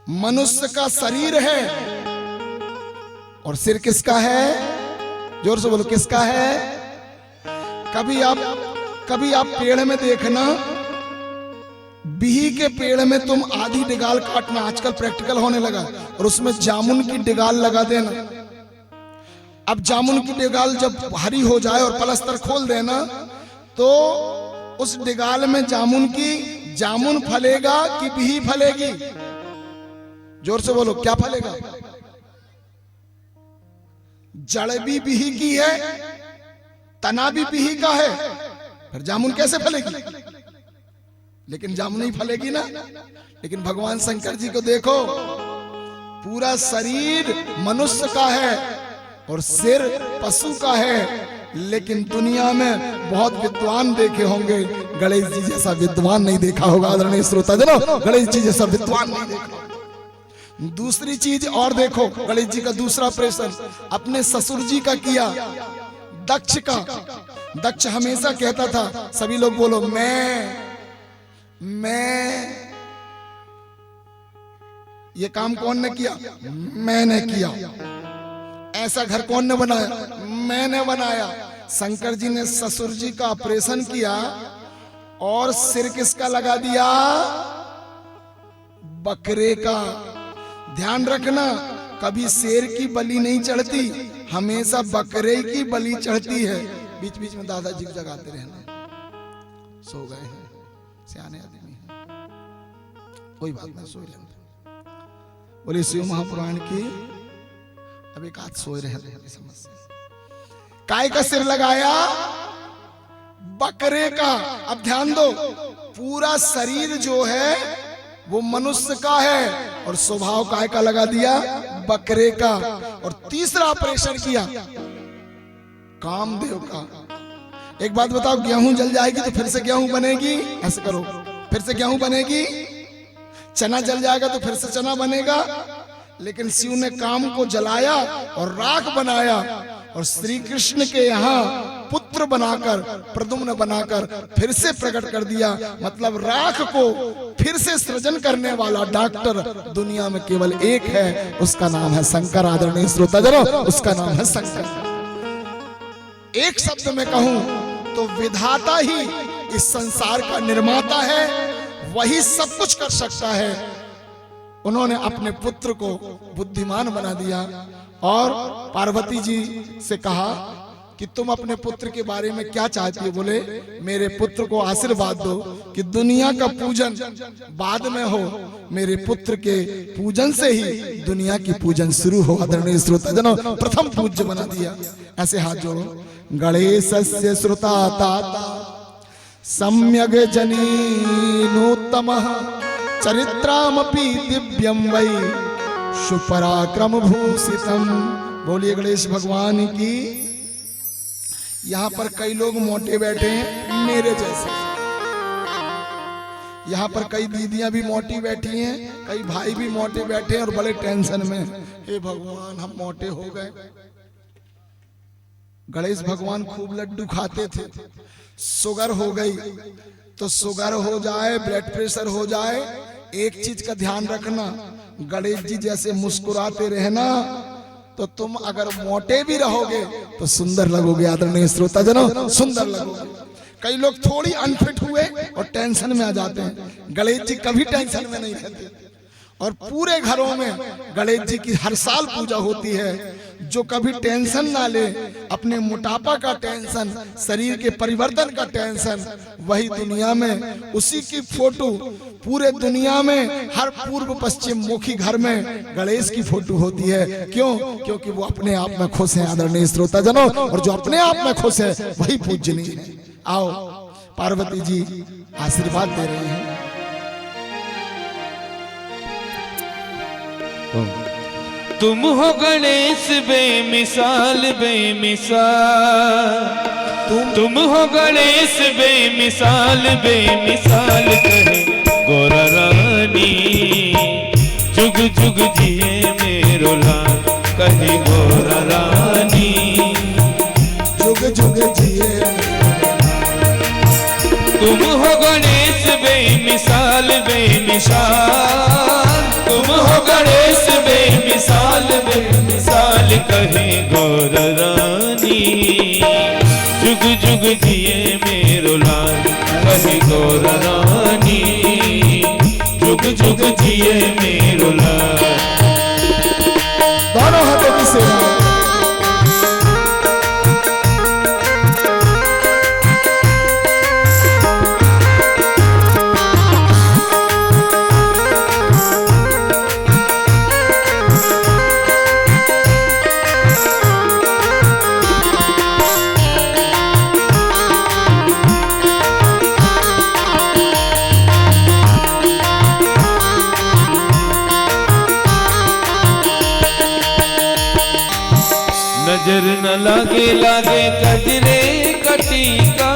मनुष्य का शरीर है और सिर किसका है? जोर से बोलो, किसका है? कभी आप पेड़ में देखना, बिही के पेड़ में तुम आधी डिगाल काटना, आजकल प्रैक्टिकल होने लगा, और उसमें जामुन की डिगाल लगा देना। अब जामुन की डिगाल जब हरी हो जाए और प्लास्टर खोल देना, तो उस डिगाल में जामुन फलेगा कि बिही फलेगी? जोर से बोलो, क्या फलेगा? जड़ भी बिही की है, तना भी बिही का है, फिर जामुन कैसे फलेगी? लेकिन जामुन ही फलेगी ना। लेकिन भगवान शंकर जी को देखो, पूरा शरीर मनुष्य का है और सिर पशु का है। लेकिन दुनिया में बहुत विद्वान देखे होंगे, गणेश जी जैसा विद्वान नहीं देखा होगा। आदरणीय श्रोता जनों, गणेश जी जैसा विद्वान नहीं देखा। दूसरी चीज और देखो, गणेश जी का दूसरा ऑपरेशन अपने ससुर जी का किया, दक्ष का। दक्ष हमेशा कहता था, सभी लोग बोलो मैं। ये काम कौन ने किया? मैंने किया। ऐसा घर कौन ने बनाया? मैंने बनाया। शंकर जी ने ससुर जी का ऑपरेशन किया और सिर किसका लगा दिया? बकरे का। ध्यान रखना, कभी शेर की बलि नहीं चढ़ती, हमेशा बकरे की बलि चढ़ती है। बीच बीच में दादाजी को जगाते रहना, सो गए हैं, सियाने आदमी हैं, कोई बात नहीं, सो रहे। बोले शिव महापुराण की। अब एक हाथ सोए रहे समझ। काय का सिर लगाया? बकरे का। अब ध्यान दो, पूरा शरीर जो है वो मनुष्य का है और स्वभाव काय का लगा दिया? बकरे का। और तीसरा ऑपरेशन किया कामदेव का। एक बात बताओ, गेहूं जल जाएगी तो फिर से गेहूं बनेगी? ऐसे करो, फिर से गेहूं बनेगी। चना जल जाएगा तो फिर से चना बनेगा। लेकिन शिव ने काम को जलाया और राख बनाया और श्री कृष्ण के यहाँ पुत्र बनाकर, प्रद्युम्न बनाकर फिर से प्रकट कर दिया। मतलब राख को फिर से सृजन करने वाला डॉक्टर दुनिया में केवल एक है, उसका नाम है शंकर। आदरणीय श्रोता जनों, उसका नाम है शंकर। एक शब्द में कहूं तो विधाता ही इस संसार का निर्माता है, वही सब कुछ कर सकता है। उन्होंने अपने पुत्र को बुद्धिमान बना दिया और पार्वती जी से कहा कि तुम अपने पुत्र के बारे में क्या चाहती हो? बोले मेरे पुत्र को आशीर्वाद दो कि दुनिया का पूजन बाद में हो, मेरे पुत्र के पूजन से ही दुनिया की पूजन शुरू हो। आदरणीय श्रोता जनों, प्रथम पूज्य बना दिया। ऐसे हाथ जोड़ो। गणेशस्य श्रुता ताता सम्यग जनीनोत्तमः चरित्रामपि दिव्यम वै सुपराक्रम भूषितम। बोलिए गणेश भगवान की। यहाँ पर कई लोग मोटे बैठे हैं मेरे जैसे, यहाँ पर कई दीदियां भी मोटी बैठी हैं, कई भाई भी मोटे बैठे हैं और बड़े टेंशन में, हे भगवान हम मोटे हो गए। गणेश भगवान खूब लड्डू खाते थे, शुगर हो गई तो शुगर हो जाए, ब्लड प्रेशर हो जाए, एक चीज का ध्यान रखना, गणेश जी जैसे मुस्कुराते रहना तो तुम अगर मोटे भी रहोगे तो सुंदर लगोगे। आदरणीय श्रोता जनों, सुंदर लगोगे। कई लोग थोड़ी अनफिट हुए और टेंशन में आ जाते हैं, गणेश जी कभी टेंशन में नहीं रहते। और पूरे घरों में गणेश जी की हर साल पूजा होती है। जो कभी टेंशन ना ले, अपने मोटापा का टेंशन, शरीर के परिवर्तन का टेंशन, वही दुनिया में उसी की फोटो पूरे दुनिया में हर पूर्व पश्चिम मुखी घर में गणेश की फोटो होती है। क्यों? क्योंकि वो अपने आप में खुश हैं। आदरणीय श्रोता जनों, और जो अपने आप में खुश है वही पूजनीय है। आओ, पार्वती जी आशीर्वाद दे रही हैं। तुम हो गणेश बेमिसाल बेमिसाल, तुम हो गणेश बेमिसाल बेमिसाल, कहे गौरा रानी जुग जुग जी जिए मेरो लाल कहे गोरा रानी। जुग जुग जिए तुम हो गणेश बेमिसाल बेमिसाल, तुम हो गणेश बेमिसाल बेमिसाल कहे गोरा रानी। जुग जुग जिए मेरो लाल कहे गोरा रानी। जुग जुग जिए मेरो लाल। दोनों हाथों की सेवा। नजर न लागे लागे कजरे कटीका,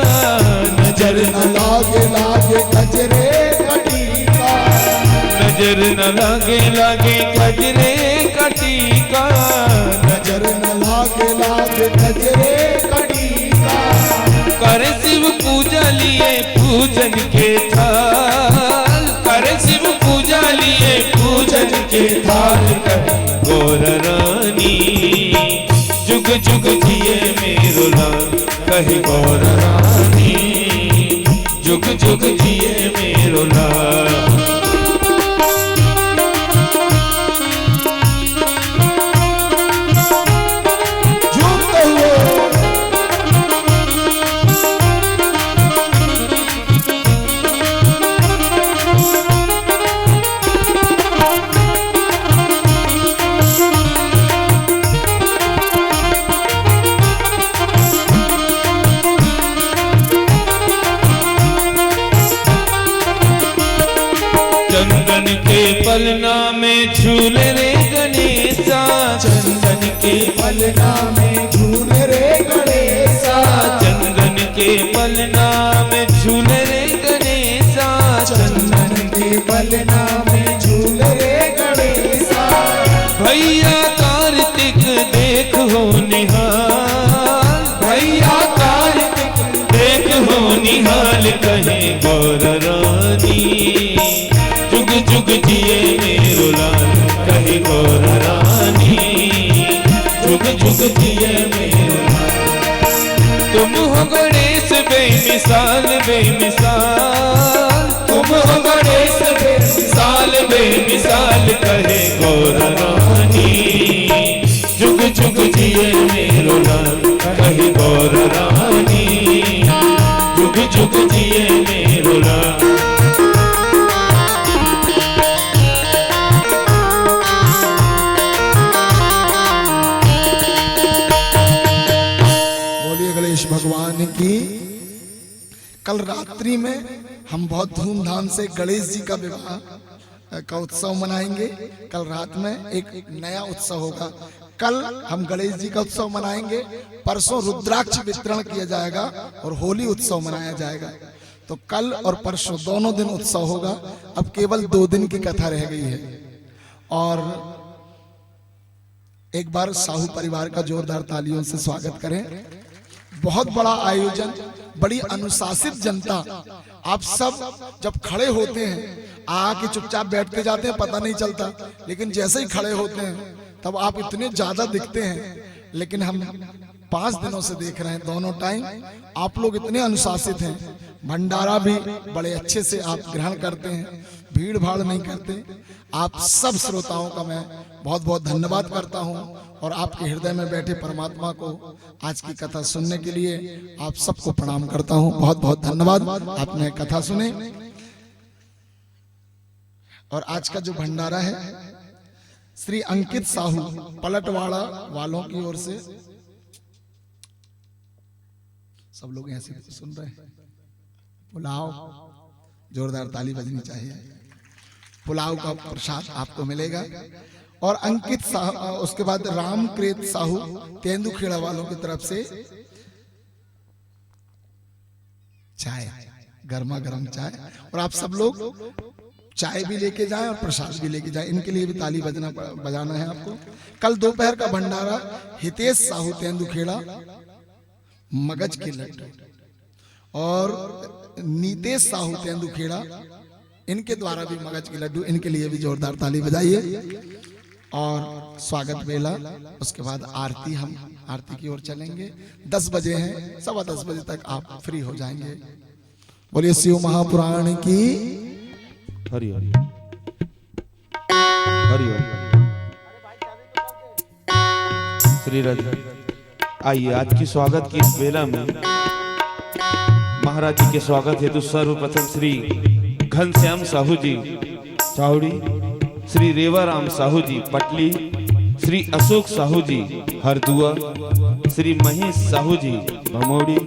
नजर न लागे लागे कजरे कटीका, नजर न लागे लागे कजरे कटीका, नजर न लागे लागे कजरे कटीका। करे शिव पूजा लिए पूजन के थाल, करे शिव पूजा लिए पूजन के थाल कहे गोरा रानी। जुग जुग जिए मेरो लाल कहे गोरा रानी। जुग जुग जिए मेरो लाल। झूमते हुए चंदन के पलना में झूले रे गणेशा, चंदन के पलना में झूले रे गणेशा, चंदन के पलना में झूले रे गणेशा, चंदन के पलना में झूले रे गणेशा। भैया कार्तिक देख हो निहाल, भैया कार्तिक देख हो निहाल कहे गोरा रानी। जुग जुग जिए मेरो लाल कहे गोरा रानी। जुग जुग जिए मेरो लाल। तुम हो गणेश बेमिसाल बेमिसाल, तुम हो गणेश बेमिसाल बेमिसाल कहे गोरा रानी। जुग जुग जिए मेरो लाल कहे गोरा रानी। जुग जुग जिए मेरो लाल। गणेश भगवान की। कल रात्रि में हम बहुत धूमधाम से गणेश जी का विवाह का उत्सव मनाएंगे। कल रात में एक नया उत्सव होगा। कल हम गणेश जी का उत्सव मनाएंगे, परसों रुद्राक्ष वितरण किया जाएगा और होली उत्सव मनाया जाएगा। तो कल और परसों दोनों दिन उत्सव होगा। अब केवल 2 दिन की कथा रह गई है। और एक बार साहू परिवार का जोरदार तालियों से स्वागत करें। बहुत बड़ा आयोजन, बड़ी अनुशासित जनता। आप सब जब खड़े होते हैं आके चुपचाप बैठते जाते हैं, पता नहीं चलता, लेकिन जैसे ही खड़े होते हैं तब आप इतने ज्यादा दिखते हैं। लेकिन हम 5 दिनों से देख रहे हैं, दोनों टाइम आप लोग इतने अनुशासित हैं। भंडारा भी बड़े अच्छे से आप ग्रहण करते हैं, भीड़ भाड़ नहीं करते। आप सब श्रोताओं का मैं बहुत बहुत धन्यवाद करता हूं और आपके हृदय में बैठे परमात्मा को आज की कथा सुनने के लिए आप सबको प्रणाम करता हूं। बहुत बहुत धन्यवाद, आपने कथा सुने। और आज का जो भंडारा है श्री अंकित साहू पलटवाड़ा वालों की ओर से, सब लोग यहाँ से सुन रहे हैं। पुलाव, जोरदार ताली बजनी चाहिए। पुलाव का प्रसाद आपको मिलेगा। और अंकित साहू, उसके बाद रामकृत साहू तेंदुखेड़ा वालों की तरफ से चाय, गर्मा गर्म चाय। और आप सब लोग चाय भी लेके जाएं और प्रसाद भी लेके जाएं। इनके लिए भी ताली बजाना है आपको। कल दोपहर का भंडारा हितेश साहू तेंदुखेड़ा मगज के लड्डू और नीतेश साहू तेंदुखेड़ा इनके द्वारा भी मगज के लड्डू, इनके लिए भी जोरदार ताली बजाइए। और स्वागत बेला, उसके बाद आरती, हम आरती की ओर चलेंगे। 10 बजे हैं, 10:15 बजे तक आप फ्री हो जाएंगे। बोलिए शिव महापुराण की हरि हरि हरि हरि। श्री राधे। आइए आज की स्वागत की इस बेला में महाराज जी के स्वागत हेतु सर्वप्रथम श्री घनश्याम साहू जी चावड़ी, श्री रेवाराम साहू जी पटली, श्री अशोक साहू जी हरदुआ, श्री महेश साहू जी भमोड़ी,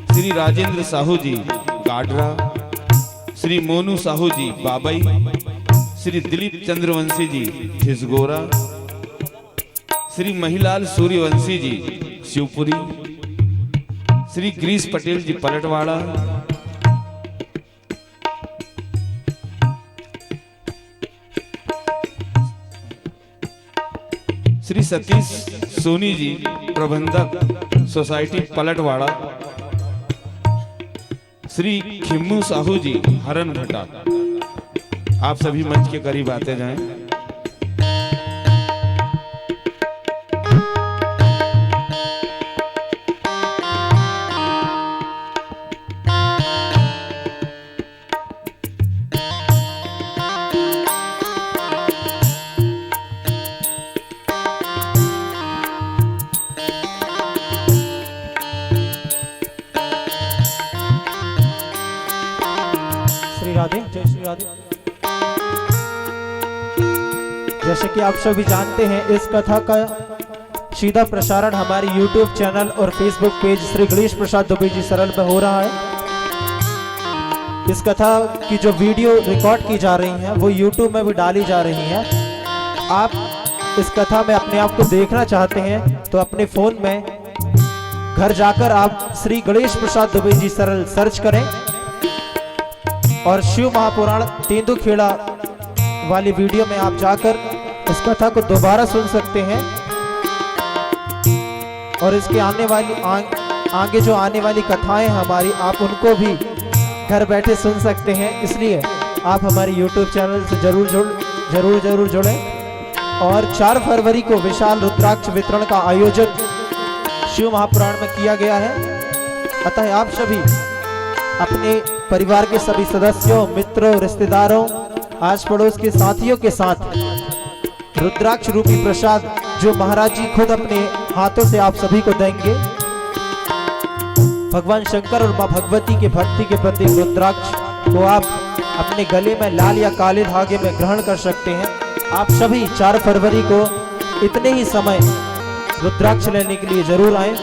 श्री राजेंद्र साहू जी काडरा, श्री मोनू साहू जी बाबई, श्री दिलीप चंद्रवंशी जी ठिसगोरा, श्री महिलाल सूर्यवंशी जी शिवपुरी, श्री गिरीश पटेल जी पलटवाड़ा, श्री सतीश सोनी जी प्रबंधक सोसाइटी पलटवाड़ा, श्री खिम्मू साहू जी हरन भट्टा। आप सभी मंच के करीब आते जाएं। राधे, जय श्री राधे। जैसे कि आप सभी जानते हैं, इस कथा का सीधा प्रसारण हमारे YouTube चैनल और Facebook पेज श्री गणेश प्रसाद दुबे जी सरल में हो रहा है। इस कथा की जो वीडियो रिकॉर्ड की जा रही है वो YouTube में भी डाली जा रही है। आप इस कथा में अपने आप को देखना चाहते हैं तो अपने फोन में घर जाकर आप श्री गणेश प्रसाद दुबे जी सरल सर्च करें और शिव महापुराण तेंदुखेड़ा वाली वीडियो में आप जाकर इस कथा को दोबारा सुन सकते हैं और इसके आगे जो आने वाली कथाएं हमारी, आप उनको भी घर बैठे सुन सकते हैं। इसलिए आप हमारे YouTube चैनल से जरूर जुड़ें। और 4 फरवरी को विशाल रुद्राक्ष वितरण का आयोजन शिव महापुराण में किया गया है। अतः आप सभी अपने परिवार के सभी सदस्यों, मित्रों, रिश्तेदारों, आस पड़ोस के साथियों के साथ रुद्राक्ष रूपी प्रसाद जो महाराज जी खुद अपने हाथों से आप सभी को देंगे, भगवान शंकर और मां भगवती के भक्ति के प्रतीक रुद्राक्ष को आप अपने गले में लाल या काले धागे में ग्रहण कर सकते हैं। आप सभी 4 फरवरी को इतने ही समय रुद्राक्ष लेने के लिए जरूर आए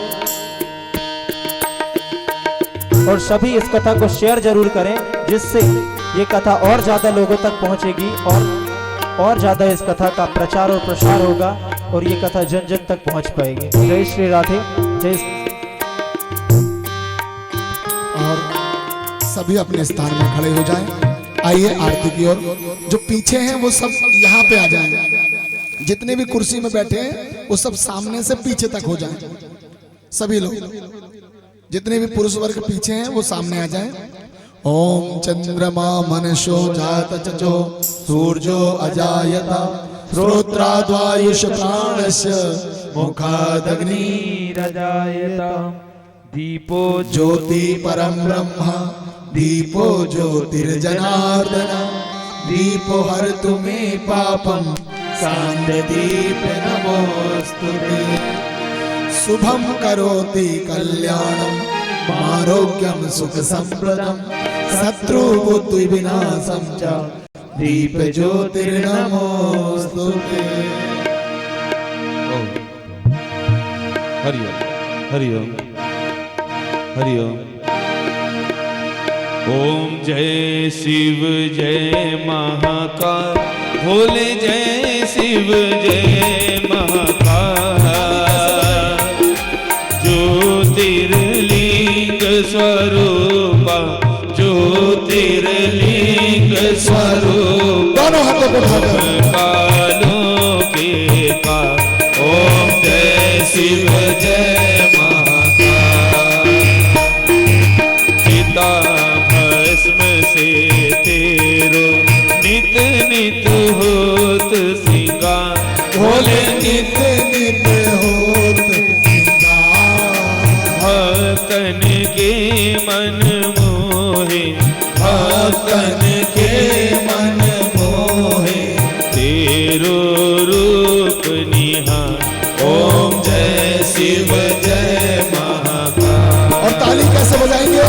और सभी इस कथा को शेयर जरूर करें, जिससे ये कथा और ज्यादा लोगों तक पहुंचेगी और ज्यादा इस कथा का प्रचार और प्रसार होगा और ये कथा जन जन तक पहुंच पाएगी। जय श्री राधे, जय। और सभी अपने स्थान में खड़े हो जाएं। आइए आरती की ओर। जो पीछे हैं वो सब यहाँ पे आ जाएं। जितने भी कुर्सी में बैठे हैं वो सब सामने से पीछे तक हो जाएं। सभी लोग जितने भी पुरुष वर्ग पीछे हैं वो सामने आ जाएं। ओम चंद्रमा मनशो जात चचो सूर्यो अजायता श्रोत्राद्वायुष प्राणस्य मुखादग्निरजायता दीपो ज्योति परम ब्रह्म दीपो ज्योतिर्जनार्दन दीपो हरतु मे पापम सांध्य दीप नमोस्तुते शुभम करोति कल्याणम आरोग्यम सुख संप्रदम शत्रु बुद्धि विनाशम च दीप ज्योतिर्नमोस्तुते। हरि ओम हरि ओम हरि ओम। ओम जय शिव जय महाकाल, भोले जय शिव जय महाकाल, ज्योतिर्लिंग स्वरूपा ज्योतिर्लिंग स्वरूप दोनों हाथों को उठाकर कालों के का ओम जय शिव जय महाकाल। चिता भस्म से तेरो नित नित होत सिंगार भोले नित नित होत भक्तन के मन मोहे भक्तन के मन मोहे तेरो रूप निहार ओम जय शिव जय महाकाल। और ताली कैसे बजाएंगे?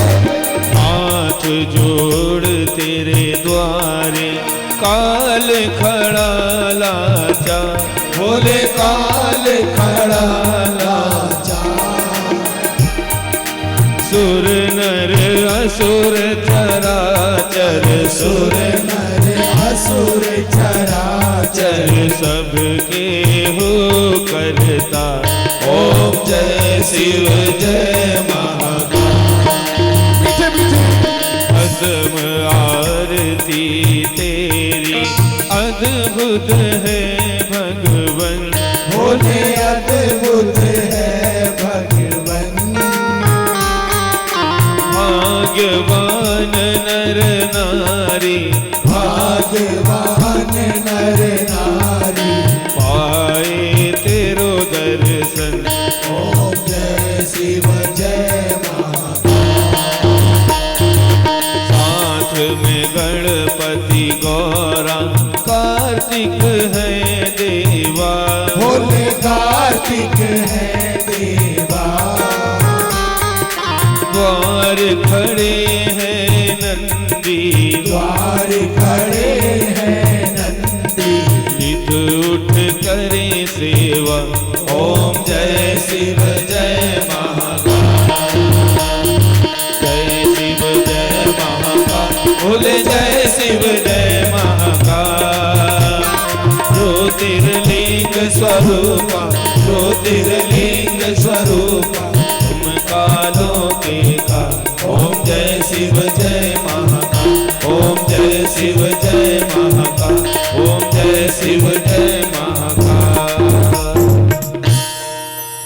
हाथ जोड़ तेरे द्वारे काल खड़ा लाचा भोले काल खड़ा लाचा। सुर नर असुर चराचर सुर नर असुर चराचर सबके हो करता ओम जय शिव जय महाकाल। मीठे मीठे भस्म आरती तेरी अद्भुत है भगवन भोले अद्भुत है भगवन। भाग्यवान नर नारी भाग्यवान नर नारी पाए तेरो दर्शन ओम जय शिव जय महाकाल। साथ में गणपति गौरा कार्तिक है देवा भोले कार्तिक है देवा। द्वार खड़े हैं नंदी द्वार खड़े हैं नंदी नित उठ करे सेवा ओम जय शिव जय महाकाल। जय शिव जय महाकाल भोले जय शिव जय महाकाल। ज्योतिर्लिंग स्वरूपा ज्योतिर्लिंग स्वरूपा तुम कालों के का ओम जय शिव जय महाकाल ओम जय शिव जय महाकाल ओम जय शिव जय महाकाल।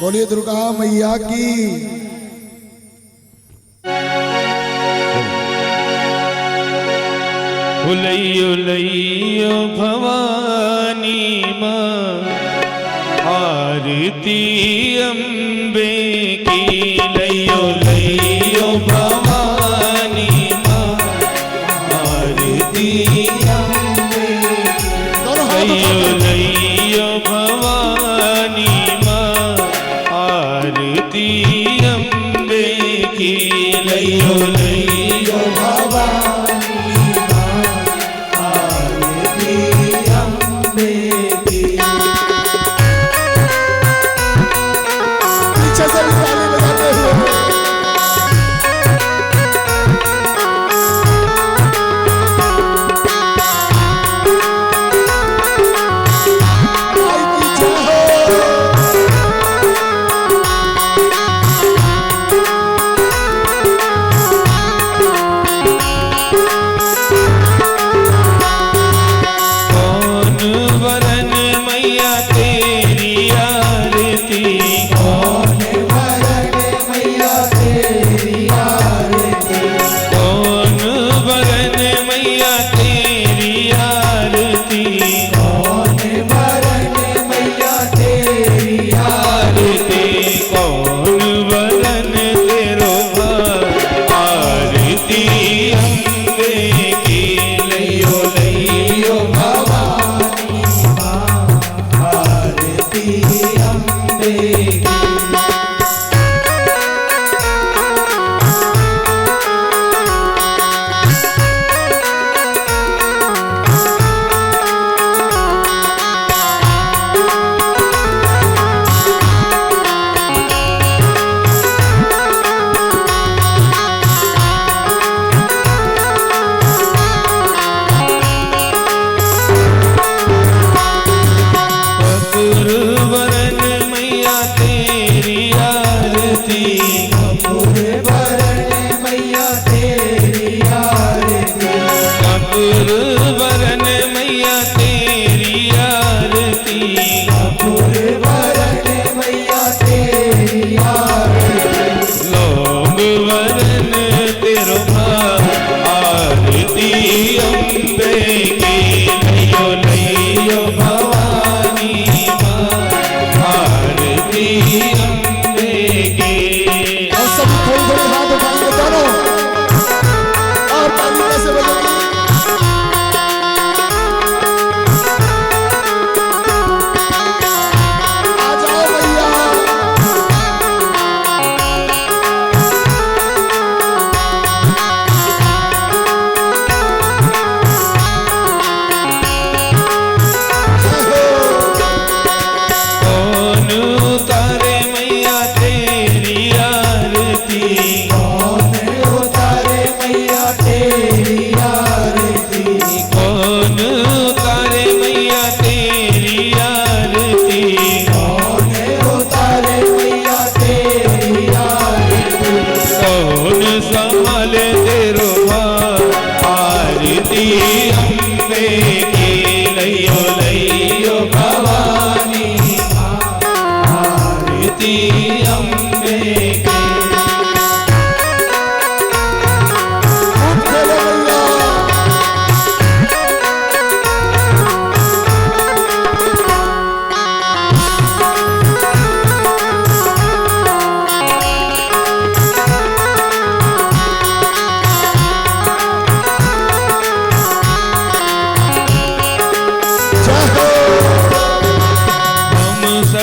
बोलिए दुर्गा मैया की। उलैयो लैयो भवानी माँ आरती अम्बे की लैयो लैयो भवानी माँ आरती अम्बे लैयो लैयो भवानी माँ आरती अम्बे की लैयो लैयो भवानी माँ आरती अम्बे की। पीछे से भी ताली बजाते हुए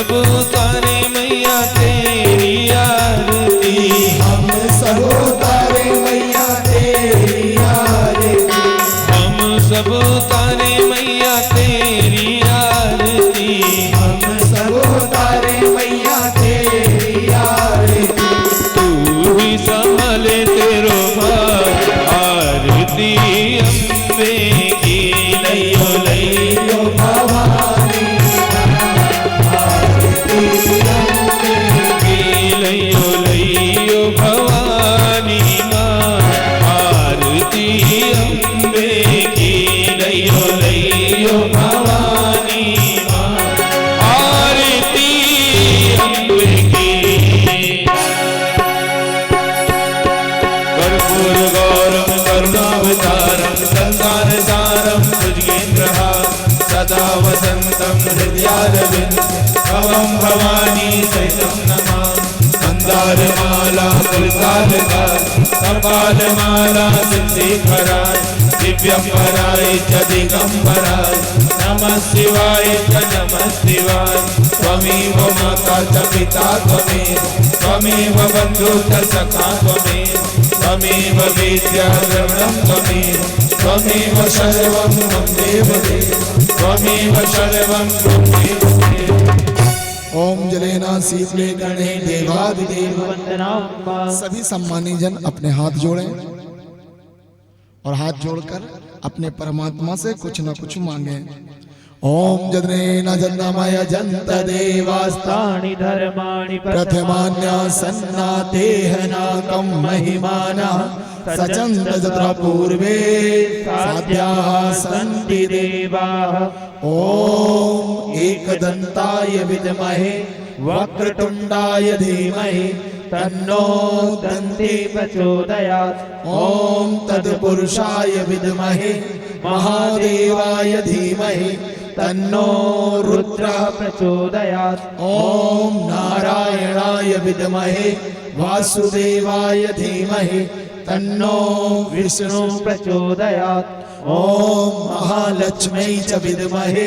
सब उतारे मैया तेरी आरती, हम सब उतारे मैया तेरी आरती, हम सब उतारे मैया तेरी आरती, हम सब उतारे मैया तेरी आरती। तू ही संभाले तेरो भार आरती अम्बे की लैयो लैयो भवानी आरती अम्बे की लैयो लैयो भवानी माँ आरती अम्बे की लैयो लैयो भवानी माँ आरती अम्बे की। कर्पूर गौरम करुणावतारम संसार सारम भुजगेन्द्रहार सदा वसंतम हृदयारविंद भवं भवानी सहितं नमामि। मंदारमाला पुलकालकाय कपालमाला सिद्धिकराय दिव्यंबराय च दिगंबराय नमः शिवाय च नमः शिवाय। त्वमेव माता च पिता त्वमेव, त्वमेव बन्धुः च सखा त्वमेव, त्वमेव वेद्या द्रविणं त्वमेव, त्वमेव सर्वं मम देवदेव, त्वमेव सर्वं मम देवदेव। ओम जलेना शीतले गणे देवादिदेव। वंदनाम्बा। सभी सम्मानी जन अपने हाथ जोड़ें और हाथ जोड़कर अपने परमात्मा से कुछ न कुछ मांगे। ओम जनेन जन्मय जंत देवास्ता तानि धर्माणि प्रथमान्यासन्नातेह नाकं महिमाना सचन्द जत्र पूर्वे साध्याः सन्ति देवाः। ओम एकदंताय विद्महे वक्रतुंडाय धीमहि तन्नो दन्ति प्रचोदयात्। ओम तत्पुरुषाय विद्महे महादेवाय धीमहि तन्नो रुद्रः प्रचोदयात्। ओम नारायणाय विद्महे वासुदेवाय धीमहि तन्नो विष्णु प्रचोदयात्। ओम महालक्ष्मी च विद्महे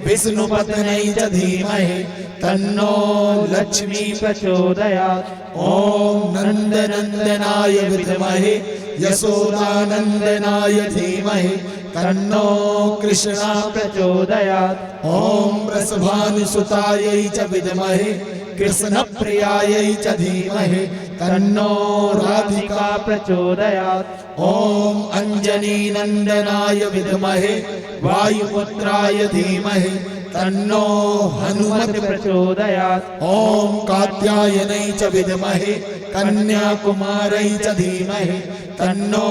विष्णुपत्न्यै च धीमहि तन्नो लक्ष्मी प्रचोदयात्। ओम नंदनंदनाय विद्महे यशोदानंदनाय धीमहि तन्नो कृष्णा प्रचोदयात्। ओम वृषभानुसुतायै च विद्महे कृष्णप्रियायै च धीमहि तन्नो राधिका प्रचोदयात्। ओम अंजनी नंदनाय विद्महे वायुपुत्राय धीमहि तन्नो हनुमत प्रचोदयात्। ओम कात्यायनै च विद्महे कन्याकुमारै च धीमहि तन्नो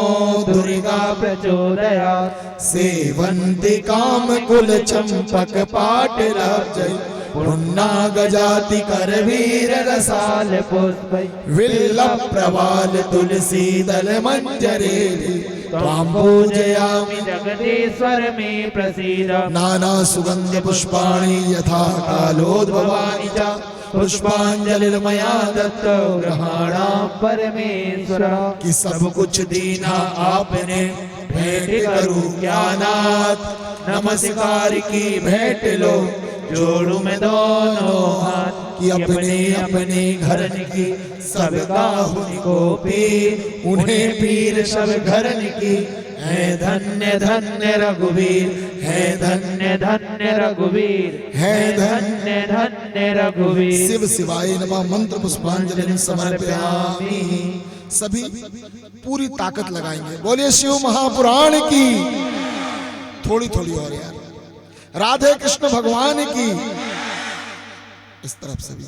दुर्गा प्रचोदयात्। सेवन्ति कामकुल चंपक पाटलाब्जै पुन्नागजाति करवीर रसाल साल पुष्प विल्ल प्रवाल तुलसी दल मंजरेरि त्वां पूजयामि जगदीश्वर में प्रसीद। नाना सुगंध पुष्पाणि यथा कालोद्भवानि च पुष्पांजलिर्मया दत्तो ग्रहाणां परमेश्वर कि सब कुछ दीना आपने भेंट करूं ज्ञानात नमस्कार की भेंट लो जोड़ू में दोनों हाथ कि अपने अपने घरन की सब गाहुन को पीर उन्हें पीर सब घरन की है धन्य धन्य रघुवीर है धन्य धन्य रघुवीर है धन्य धन्य धन्य रघुवीर। शिव शिवाय नमः मंत्र पुष्पांजलि समर्पयामि। सभी पूरी ताकत लगाएंगे। बोलिए शिव महापुराण की। थोड़ी थोड़ी और यार। राधे कृष्ण भगवान की। इस तरफ से भी